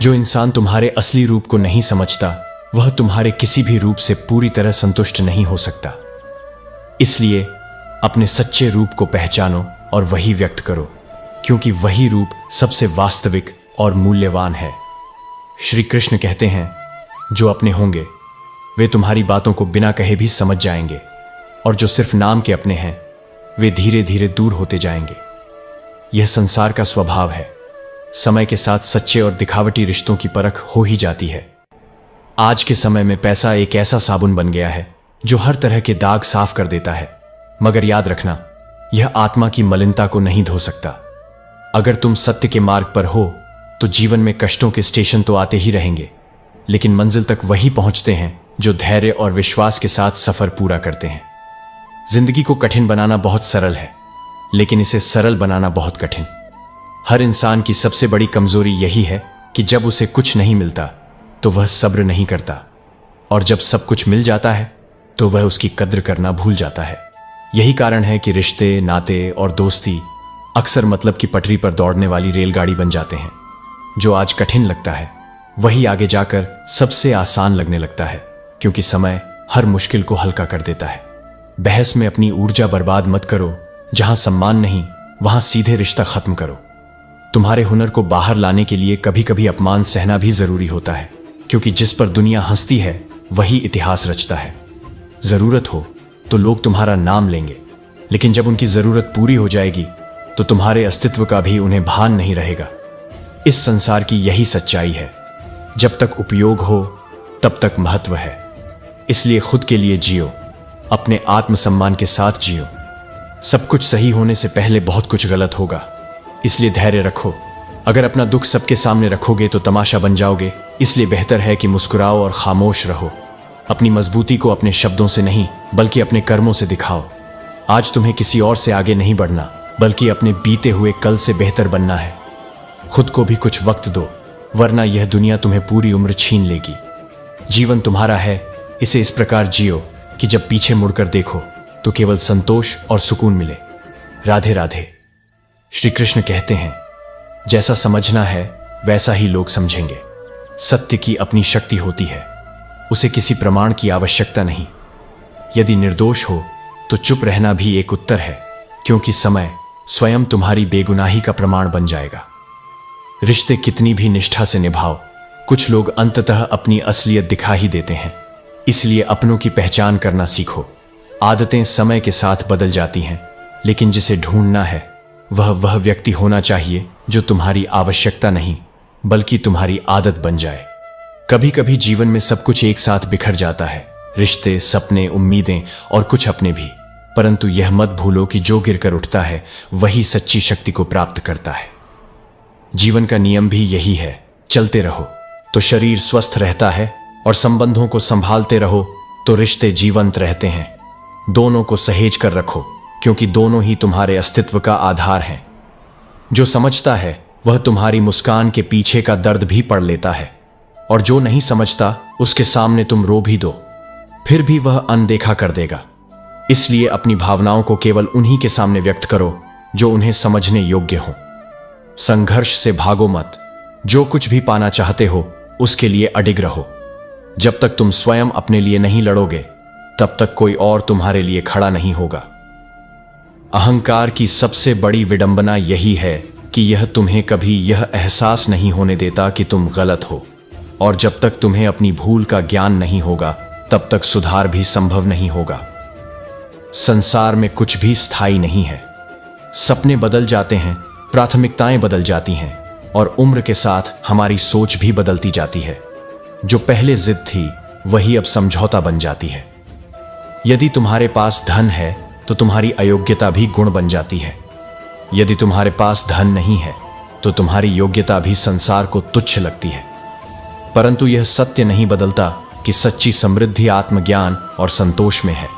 जो इंसान तुम्हारे असली रूप को नहीं समझता, वह तुम्हारे किसी भी रूप से पूरी तरह संतुष्ट नहीं हो सकता। इसलिए अपने सच्चे रूप को पहचानो और वही व्यक्त करो, क्योंकि वही रूप सबसे वास्तविक और मूल्यवान है। श्री कृष्ण कहते हैं, जो अपने होंगे वे तुम्हारी बातों को बिना कहे भी समझ जाएंगे, और जो सिर्फ नाम के अपने हैं वे धीरे धीरे दूर होते जाएंगे। यह संसार का स्वभाव है। समय के साथ सच्चे और दिखावटी रिश्तों की परख हो ही जाती है। आज के समय में पैसा एक ऐसा साबुन बन गया है जो हर तरह के दाग साफ कर देता है, मगर याद रखना, यह आत्मा की मलिनता को नहीं धो सकता। अगर तुम सत्य के मार्ग पर हो तो जीवन में कष्टों के स्टेशन तो आते ही रहेंगे, लेकिन मंजिल तक वही पहुंचते हैं जो धैर्य और विश्वास के साथ सफर पूरा करते हैं। जिंदगी को कठिन बनाना बहुत सरल है, लेकिन इसे सरल बनाना बहुत कठिन। हर इंसान की सबसे बड़ी कमजोरी यही है कि जब उसे कुछ नहीं मिलता तो वह सब्र नहीं करता, और जब सब कुछ मिल जाता है तो वह उसकी कद्र करना भूल जाता है। यही कारण है कि रिश्ते, नाते और दोस्ती अक्सर मतलब की पटरी पर दौड़ने वाली रेलगाड़ी बन जाते हैं। जो आज कठिन लगता है वही आगे जाकर सबसे आसान लगने लगता है, क्योंकि समय हर मुश्किल को हल्का कर देता है। बहस में अपनी ऊर्जा बर्बाद मत करो। जहां सम्मान नहीं वहां सीधे रिश्ता खत्म करो। तुम्हारे हुनर को बाहर लाने के लिए कभी कभी अपमान सहना भी जरूरी होता है, क्योंकि जिस पर दुनिया हंसती है वही इतिहास रचता है। जरूरत हो तो लोग तुम्हारा नाम लेंगे, लेकिन जब उनकी जरूरत पूरी हो जाएगी तो तुम्हारे अस्तित्व का भी उन्हें भान नहीं रहेगा। इस संसार की यही सच्चाई है, जब तक उपयोग हो तब तक महत्व है। इसलिए खुद के लिए जियो, अपने आत्मसम्मान के साथ जियो। सब कुछ सही होने से पहले बहुत कुछ गलत होगा, इसलिए धैर्य रखो। अगर अपना दुख सबके सामने रखोगे तो तमाशा बन जाओगे, इसलिए बेहतर है कि मुस्कुराओ और खामोश रहो। अपनी मजबूती को अपने शब्दों से नहीं बल्कि अपने कर्मों से दिखाओ। आज तुम्हें किसी और से आगे नहीं बढ़ना, बल्कि अपने बीते हुए कल से बेहतर बनना है। खुद को भी कुछ वक्त दो, वरना यह दुनिया तुम्हें पूरी उम्र छीन लेगी। जीवन तुम्हारा है, इसे इस प्रकार जियो कि जब पीछे मुड़कर देखो तो केवल संतोष और सुकून मिले। राधे राधे। श्री कृष्ण कहते हैं, जैसा समझना है वैसा ही लोग समझेंगे। सत्य की अपनी शक्ति होती है। उसे किसी प्रमाण की आवश्यकता नहीं। यदि निर्दोष हो तो चुप रहना भी एक उत्तर है, क्योंकि समय स्वयं तुम्हारी बेगुनाही का प्रमाण बन जाएगा। रिश्ते कितनी भी निष्ठा से निभाओ, कुछ लोग अंततः अपनी असलियत दिखा ही देते हैं। इसलिए अपनों की पहचान करना सीखो। आदतें समय के साथ बदल जाती हैं, लेकिन जिसे ढूंढना है वह व्यक्ति होना चाहिए जो तुम्हारी आवश्यकता नहीं बल्कि तुम्हारी आदत बन जाए। कभी कभी जीवन में सब कुछ एक साथ बिखर जाता है, रिश्ते, सपने, उम्मीदें और कुछ अपने भी। परंतु यह मत भूलो कि जो गिरकर उठता है वही सच्ची शक्ति को प्राप्त करता है। जीवन का नियम भी यही है, चलते रहो तो शरीर स्वस्थ रहता है और संबंधों को संभालते रहो तो रिश्ते जीवंत रहते हैं। दोनों को सहेज कर रखो, क्योंकि दोनों ही तुम्हारे अस्तित्व का आधार हैं। जो समझता है वह तुम्हारी मुस्कान के पीछे का दर्द भी पढ़ लेता है, और जो नहीं समझता उसके सामने तुम रो भी दो फिर भी वह अनदेखा कर देगा। इसलिए अपनी भावनाओं को केवल उन्हीं के सामने व्यक्त करो जो उन्हें समझने योग्य हो। संघर्ष से भागो मत। जो कुछ भी पाना चाहते हो उसके लिए अडिग रहो। जब तक तुम स्वयं अपने लिए नहीं लड़ोगे तब तक कोई और तुम्हारे लिए खड़ा नहीं होगा। अहंकार की सबसे बड़ी विडंबना यही है कि यह तुम्हें कभी यह एहसास नहीं होने देता कि तुम गलत हो, और जब तक तुम्हें अपनी भूल का ज्ञान नहीं होगा तब तक सुधार भी संभव नहीं होगा। संसार में कुछ भी स्थायी नहीं है। सपने बदल जाते हैं, प्राथमिकताएं बदल जाती हैं और उम्र के साथ हमारी सोच भी बदलती जाती है। जो पहले जिद थी वही अब समझौता बन जाती है। यदि तुम्हारे पास धन है तो तुम्हारी अयोग्यता भी गुण बन जाती है। यदि तुम्हारे पास धन नहीं है तो तुम्हारी योग्यता भी संसार को तुच्छ लगती है। परंतु यह सत्य नहीं बदलता कि सच्ची समृद्धि आत्मज्ञान और संतोष में है।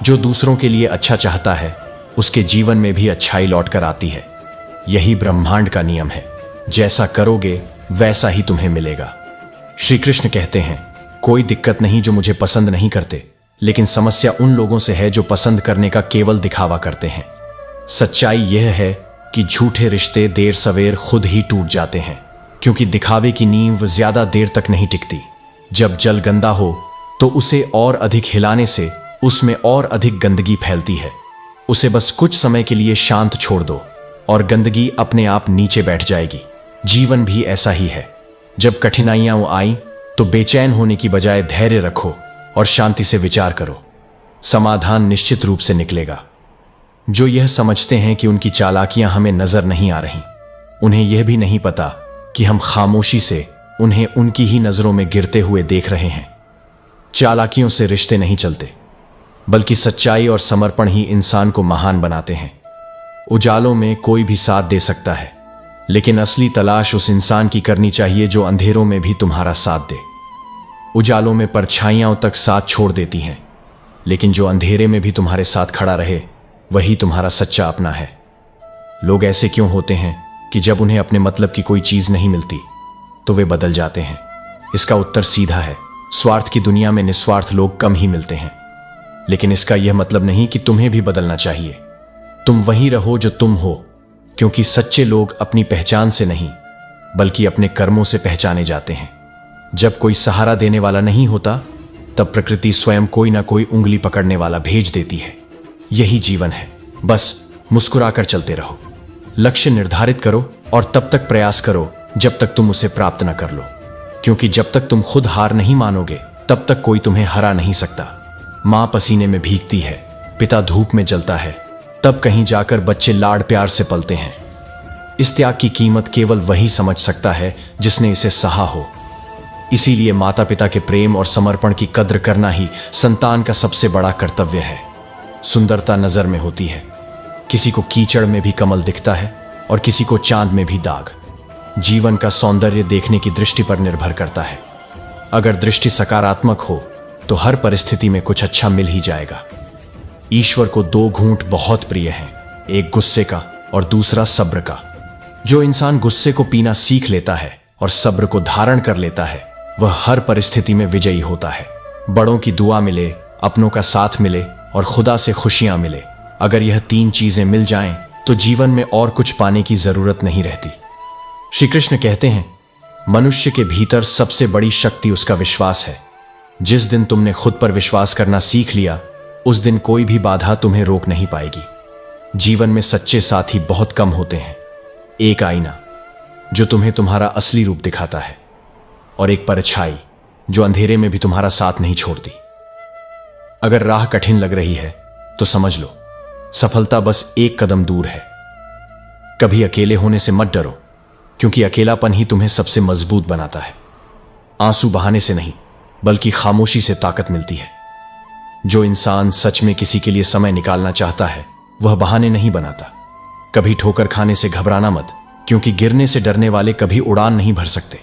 जो दूसरों के लिए अच्छा चाहता है उसके जीवन में भी अच्छाई लौट कर आती है। यही ब्रह्मांड का नियम है, जैसा करोगे वैसा ही तुम्हें मिलेगा। श्री कृष्ण कहते हैं, कोई दिक्कत नहीं जो मुझे पसंद नहीं करते, लेकिन समस्या उन लोगों से है जो पसंद करने का केवल दिखावा करते हैं। सच्चाई यह है कि झूठे रिश्ते देर सवेर खुद ही टूट जाते हैं, क्योंकि दिखावे की नींव ज्यादा देर तक नहीं टिकती। जब जल गंदा हो तो उसे और अधिक हिलाने से उसमें और अधिक गंदगी फैलती है। उसे बस कुछ समय के लिए शांत छोड़ दो और गंदगी अपने आप नीचे बैठ जाएगी। जीवन भी ऐसा ही है। जब कठिनाइयां आई तो बेचैन होने की बजाय धैर्य रखो और शांति से विचार करो। समाधान निश्चित रूप से निकलेगा। जो यह समझते हैं कि उनकी चालाकियां हमें नजर नहीं आ रही, उन्हें यह भी नहीं पता कि हम खामोशी से उन्हें उनकी ही नजरों में गिरते हुए देख रहे हैं। चालाकियों से रिश्ते नहीं चलते, बल्कि सच्चाई और समर्पण ही इंसान को महान बनाते हैं। उजालों में कोई भी साथ दे सकता है, लेकिन असली तलाश उस इंसान की करनी चाहिए जो अंधेरों में भी तुम्हारा साथ दे। उजालों में परछाइयां तक साथ छोड़ देती हैं, लेकिन जो अंधेरे में भी तुम्हारे साथ खड़ा रहे वही तुम्हारा सच्चा अपना है। लोग ऐसे क्यों होते हैं कि जब उन्हें अपने मतलब की कोई चीज नहीं मिलती तो वे बदल जाते हैं? इसका उत्तर सीधा है, स्वार्थ की दुनिया में निस्वार्थ लोग कम ही मिलते हैं। लेकिन इसका यह मतलब नहीं कि तुम्हें भी बदलना चाहिए। तुम वही रहो जो तुम हो, क्योंकि सच्चे लोग अपनी पहचान से नहीं बल्कि अपने कर्मों से पहचाने जाते हैं। जब कोई सहारा देने वाला नहीं होता तब प्रकृति स्वयं कोई ना कोई उंगली पकड़ने वाला भेज देती है। यही जीवन है, बस मुस्कुराकर चलते रहो। लक्ष्य निर्धारित करो और तब तक प्रयास करो जब तक तुम उसे प्राप्त न कर लो, क्योंकि जब तक तुम खुद हार नहीं मानोगे तब तक कोई तुम्हें हरा नहीं सकता। मां पसीने में भीगती है, पिता धूप में जलता है, तब कहीं जाकर बच्चे लाड़ प्यार से पलते हैं। इस त्याग की कीमत केवल वही समझ सकता है जिसने इसे सहा हो। इसीलिए माता पिता के प्रेम और समर्पण की कद्र करना ही संतान का सबसे बड़ा कर्तव्य है। सुंदरता नजर में होती है, किसी को कीचड़ में भी कमल दिखता है और किसी को चांद में भी दाग। जीवन का सौंदर्य देखने की दृष्टि पर निर्भर करता है। अगर दृष्टि सकारात्मक हो तो हर परिस्थिति में कुछ अच्छा मिल ही जाएगा। ईश्वर को दो घूंट बहुत प्रिय हैं, एक गुस्से का और दूसरा सब्र का। जो इंसान गुस्से को पीना सीख लेता है और सब्र को धारण कर लेता है वह हर परिस्थिति में विजयी होता है। बड़ों की दुआ मिले, अपनों का साथ मिले और खुदा से खुशियां मिले। अगर यह तीन चीजें मिल जाएं तो जीवन में और कुछ पाने की जरूरत नहीं रहती। श्री कृष्ण कहते हैं, मनुष्य के भीतर सबसे बड़ी शक्ति उसका विश्वास है। जिस दिन तुमने खुद पर विश्वास करना सीख लिया, उस दिन कोई भी बाधा तुम्हें रोक नहीं पाएगी। जीवन में सच्चे साथी बहुत कम होते हैं। एक आईना जो तुम्हें तुम्हारा असली रूप दिखाता है, और एक परछाई जो अंधेरे में भी तुम्हारा साथ नहीं छोड़ती। अगर राह कठिन लग रही है तो समझ लो, सफलता बस एक कदम दूर है। कभी अकेले होने से मत डरो, क्योंकि अकेलापन ही तुम्हें सबसे मजबूत बनाता है। आंसू बहाने से नहीं, बल्कि खामोशी से ताकत मिलती है। जो इंसान सच में किसी के लिए समय निकालना चाहता है, वह बहाने नहीं बनाता। कभी ठोकर खाने से घबराना मत, क्योंकि गिरने से डरने वाले कभी उड़ान नहीं भर सकते।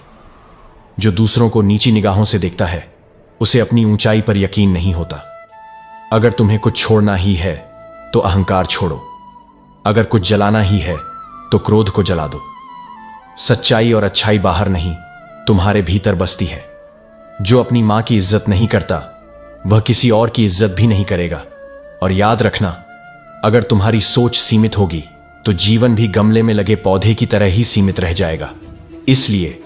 जो दूसरों को नीची निगाहों से देखता है, उसे अपनी ऊंचाई पर यकीन नहीं होता। अगर तुम्हें कुछ छोड़ना ही है तो अहंकार छोड़ो। अगर कुछ जलाना ही है तो क्रोध को जला दो। सच्चाई और अच्छाई बाहर नहीं, तुम्हारे भीतर बसती है। जो अपनी मां की इज्जत नहीं करता, वह किसी और की इज्जत भी नहीं करेगा। और याद रखना, अगर तुम्हारी सोच सीमित होगी तो जीवन भी गमले में लगे पौधे की तरह ही सीमित रह जाएगा। इसलिए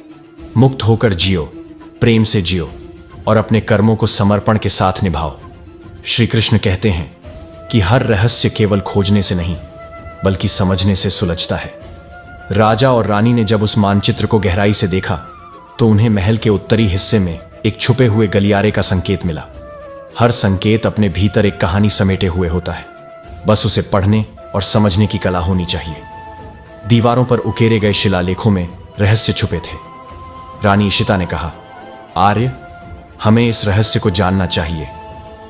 मुक्त होकर जियो, प्रेम से जियो, और अपने कर्मों को समर्पण के साथ निभाओ। श्री कृष्ण कहते हैं कि हर रहस्य केवल खोजने से नहीं, बल्कि समझने से सुलझता है। राजा और रानी ने जब उस मानचित्र को गहराई से देखा, तो उन्हें महल के उत्तरी हिस्से में एक छुपे हुए गलियारे का संकेत मिला। हर संकेत अपने भीतर एक कहानी समेटे हुए होता है, बस उसे पढ़ने और समझने की कला होनी चाहिए। दीवारों पर उकेरे गए शिलालेखों में रहस्य छुपे थे। रानी इशिता ने कहा, आर्य, हमें इस रहस्य को जानना चाहिए।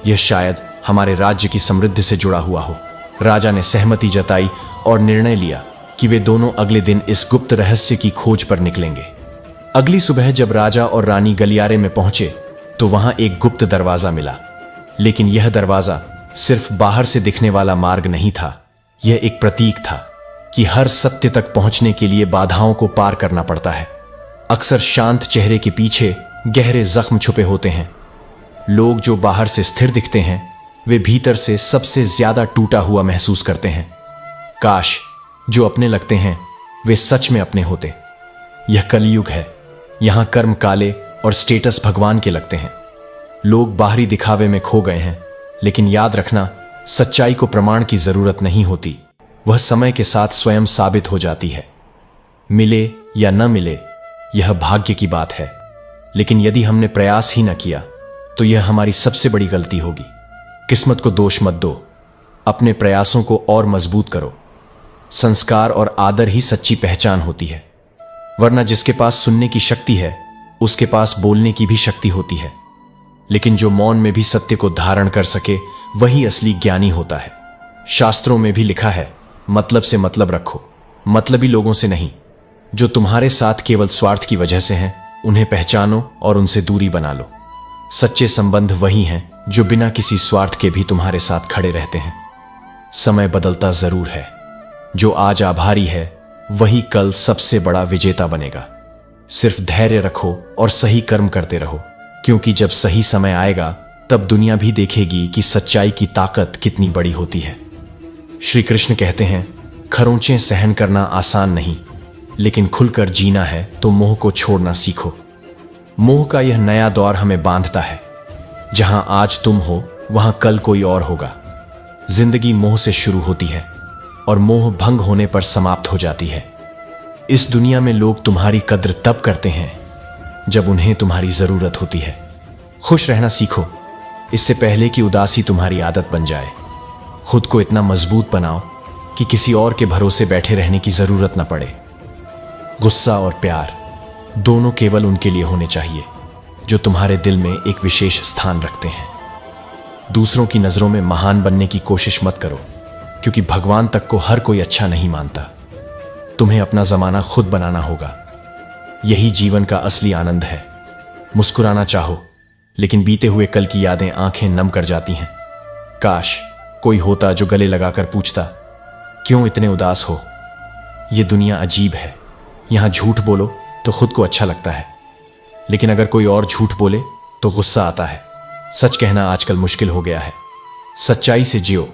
यह शायद हमारे राज्य की समृद्धि से जुड़ा हुआ हो। राजा ने सहमति जताई और निर्णय लिया कि वे दोनों अगले दिन इस गुप्त रहस्य की खोज पर निकलेंगे। अगली सुबह जब राजा और रानी गलियारे में पहुंचे, तो वहां एक गुप्त दरवाजा मिला। लेकिन यह दरवाजा सिर्फ बाहर से दिखने वाला मार्ग नहीं था। यह एक प्रतीक था कि हर सत्य तक पहुंचने के लिए बाधाओं को पार करना पड़ता है। अक्सर शांत चेहरे के पीछे गहरे जख्म छुपे होते हैं। लोग जो बाहर से स्थिर दिखते हैं, वे भीतर से सबसे ज्यादा टूटा हुआ महसूस करते हैं। काश जो अपने लगते हैं वे सच में अपने होते। यह कलयुग है। यहां कर्म काले और स्टेटस भगवान के लगते हैं। लोग बाहरी दिखावे में खो गए हैं, लेकिन याद रखना, सच्चाई को प्रमाण की जरूरत नहीं होती। वह समय के साथ स्वयं साबित हो जाती है। मिले या न मिले, यह भाग्य की बात है। लेकिन यदि हमने प्रयास ही न किया, तो यह हमारी सबसे बड़ी गलती होगी। किस्मत को दोष मत दो, अपने प्रयासों को और मजबूत करो। संस्कार और आदर ही सच्ची पहचान होती है। वरना जिसके पास सुनने की शक्ति है, उसके पास बोलने की भी शक्ति होती है। लेकिन जो मौन में भी सत्य को धारण कर सके, वही असली ज्ञानी होता है। शास्त्रों में भी लिखा है, मतलब से मतलब रखो, मतलबी लोगों से नहीं। जो तुम्हारे साथ केवल स्वार्थ की वजह से हैं, उन्हें पहचानो और उनसे दूरी बना लो। सच्चे संबंध वही हैं जो बिना किसी स्वार्थ के भी तुम्हारे साथ खड़े रहते हैं। समय बदलता जरूर है। जो आज आभारी है, वही कल सबसे बड़ा विजेता बनेगा। सिर्फ धैर्य रखो और सही कर्म करते रहो, क्योंकि जब सही समय आएगा, तब दुनिया भी देखेगी कि सच्चाई की ताकत कितनी बड़ी होती है। श्री कृष्ण कहते हैं, खरोंचें सहन करना आसान नहीं, लेकिन खुलकर जीना है तो मोह को छोड़ना सीखो। मोह का यह नया दौर हमें बांधता है। जहां आज तुम हो, वहां कल कोई और होगा। जिंदगी मोह से शुरू होती है और मोह भंग होने पर समाप्त हो जाती है। इस दुनिया में लोग तुम्हारी कद्र तब करते हैं जब उन्हें तुम्हारी जरूरत होती है। खुश रहना सीखो, इससे पहले कि उदासी तुम्हारी आदत बन जाए। खुद को इतना मजबूत बनाओ कि किसी और के भरोसे बैठे रहने की जरूरत न पड़े। गुस्सा और प्यार दोनों केवल उनके लिए होने चाहिए जो तुम्हारे दिल में एक विशेष स्थान रखते हैं। दूसरों की नजरों में महान बनने की कोशिश मत करो, क्योंकि भगवान तक को हर कोई अच्छा नहीं मानता। तुम्हें अपना जमाना खुद बनाना होगा। यही जीवन का असली आनंद है। मुस्कुराना चाहो, लेकिन बीते हुए कल की यादें आंखें नम कर जाती हैं। काश कोई होता जो गले लगाकर पूछता, क्यों इतने उदास हो? यह दुनिया अजीब है। यहां झूठ बोलो तो खुद को अच्छा लगता है, लेकिन अगर कोई और झूठ बोले तो गुस्सा आता है। सच कहना आजकल मुश्किल हो गया है। सच्चाई से जियो,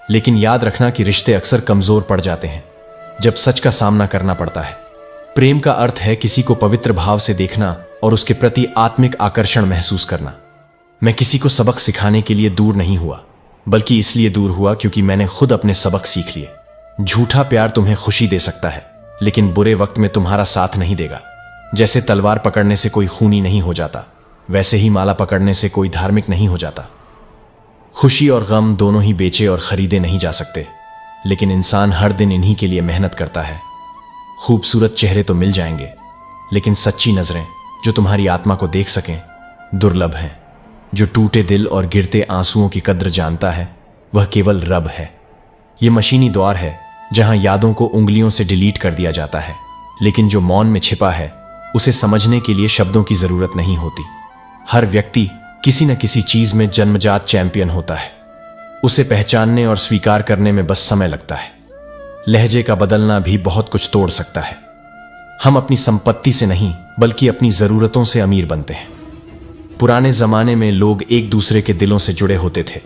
लेकिन याद रखना कि रिश्ते अक्सर कमजोर पड़ जाते हैं जब सच का सामना करना पड़ता है। प्रेम का अर्थ है किसी को पवित्र भाव से देखना और उसके प्रति आत्मिक आकर्षण महसूस करना। मैं किसी को सबक सिखाने के लिए दूर नहीं हुआ, बल्कि इसलिए दूर हुआ क्योंकि मैंने खुद अपने सबक सीख लिए। झूठा प्यार तुम्हें खुशी दे सकता है, लेकिन बुरे वक्त में तुम्हारा साथ नहीं देगा। जैसे तलवार पकड़ने से कोई खूनी नहीं हो जाता, वैसे ही माला पकड़ने से कोई धार्मिक नहीं हो जाता। खुशी और गम दोनों ही बेचे और खरीदे नहीं जा सकते, लेकिन इंसान हर दिन इन्हीं के लिए मेहनत करता है। खूबसूरत चेहरे तो मिल जाएंगे, लेकिन सच्ची नजरें जो तुम्हारी आत्मा को देख सकें दुर्लभ हैं। जो टूटे दिल और गिरते आंसुओं की कद्र जानता है, वह केवल रब है। यह मशीनी द्वार है जहां यादों को उंगलियों से डिलीट कर दिया जाता है, लेकिन जो मौन में छिपा है उसे समझने के लिए शब्दों की जरूरत नहीं होती। हर व्यक्ति किसी न किसी चीज में जन्मजात चैंपियन होता है। उसे पहचानने और स्वीकार करने में बस समय लगता है। लहजे का बदलना भी बहुत कुछ तोड़ सकता है। हम अपनी संपत्ति से नहीं, बल्कि अपनी जरूरतों से अमीर बनते हैं। पुराने जमाने में लोग एक दूसरे के दिलों से जुड़े होते थे,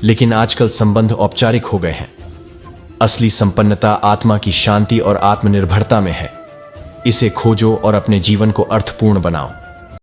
लेकिन आजकल संबंध औपचारिक हो गए हैं। असली संपन्नता आत्मा की शांति और आत्मनिर्भरता में है। इसे खोजो और अपने जीवन को अर्थपूर्ण बनाओ।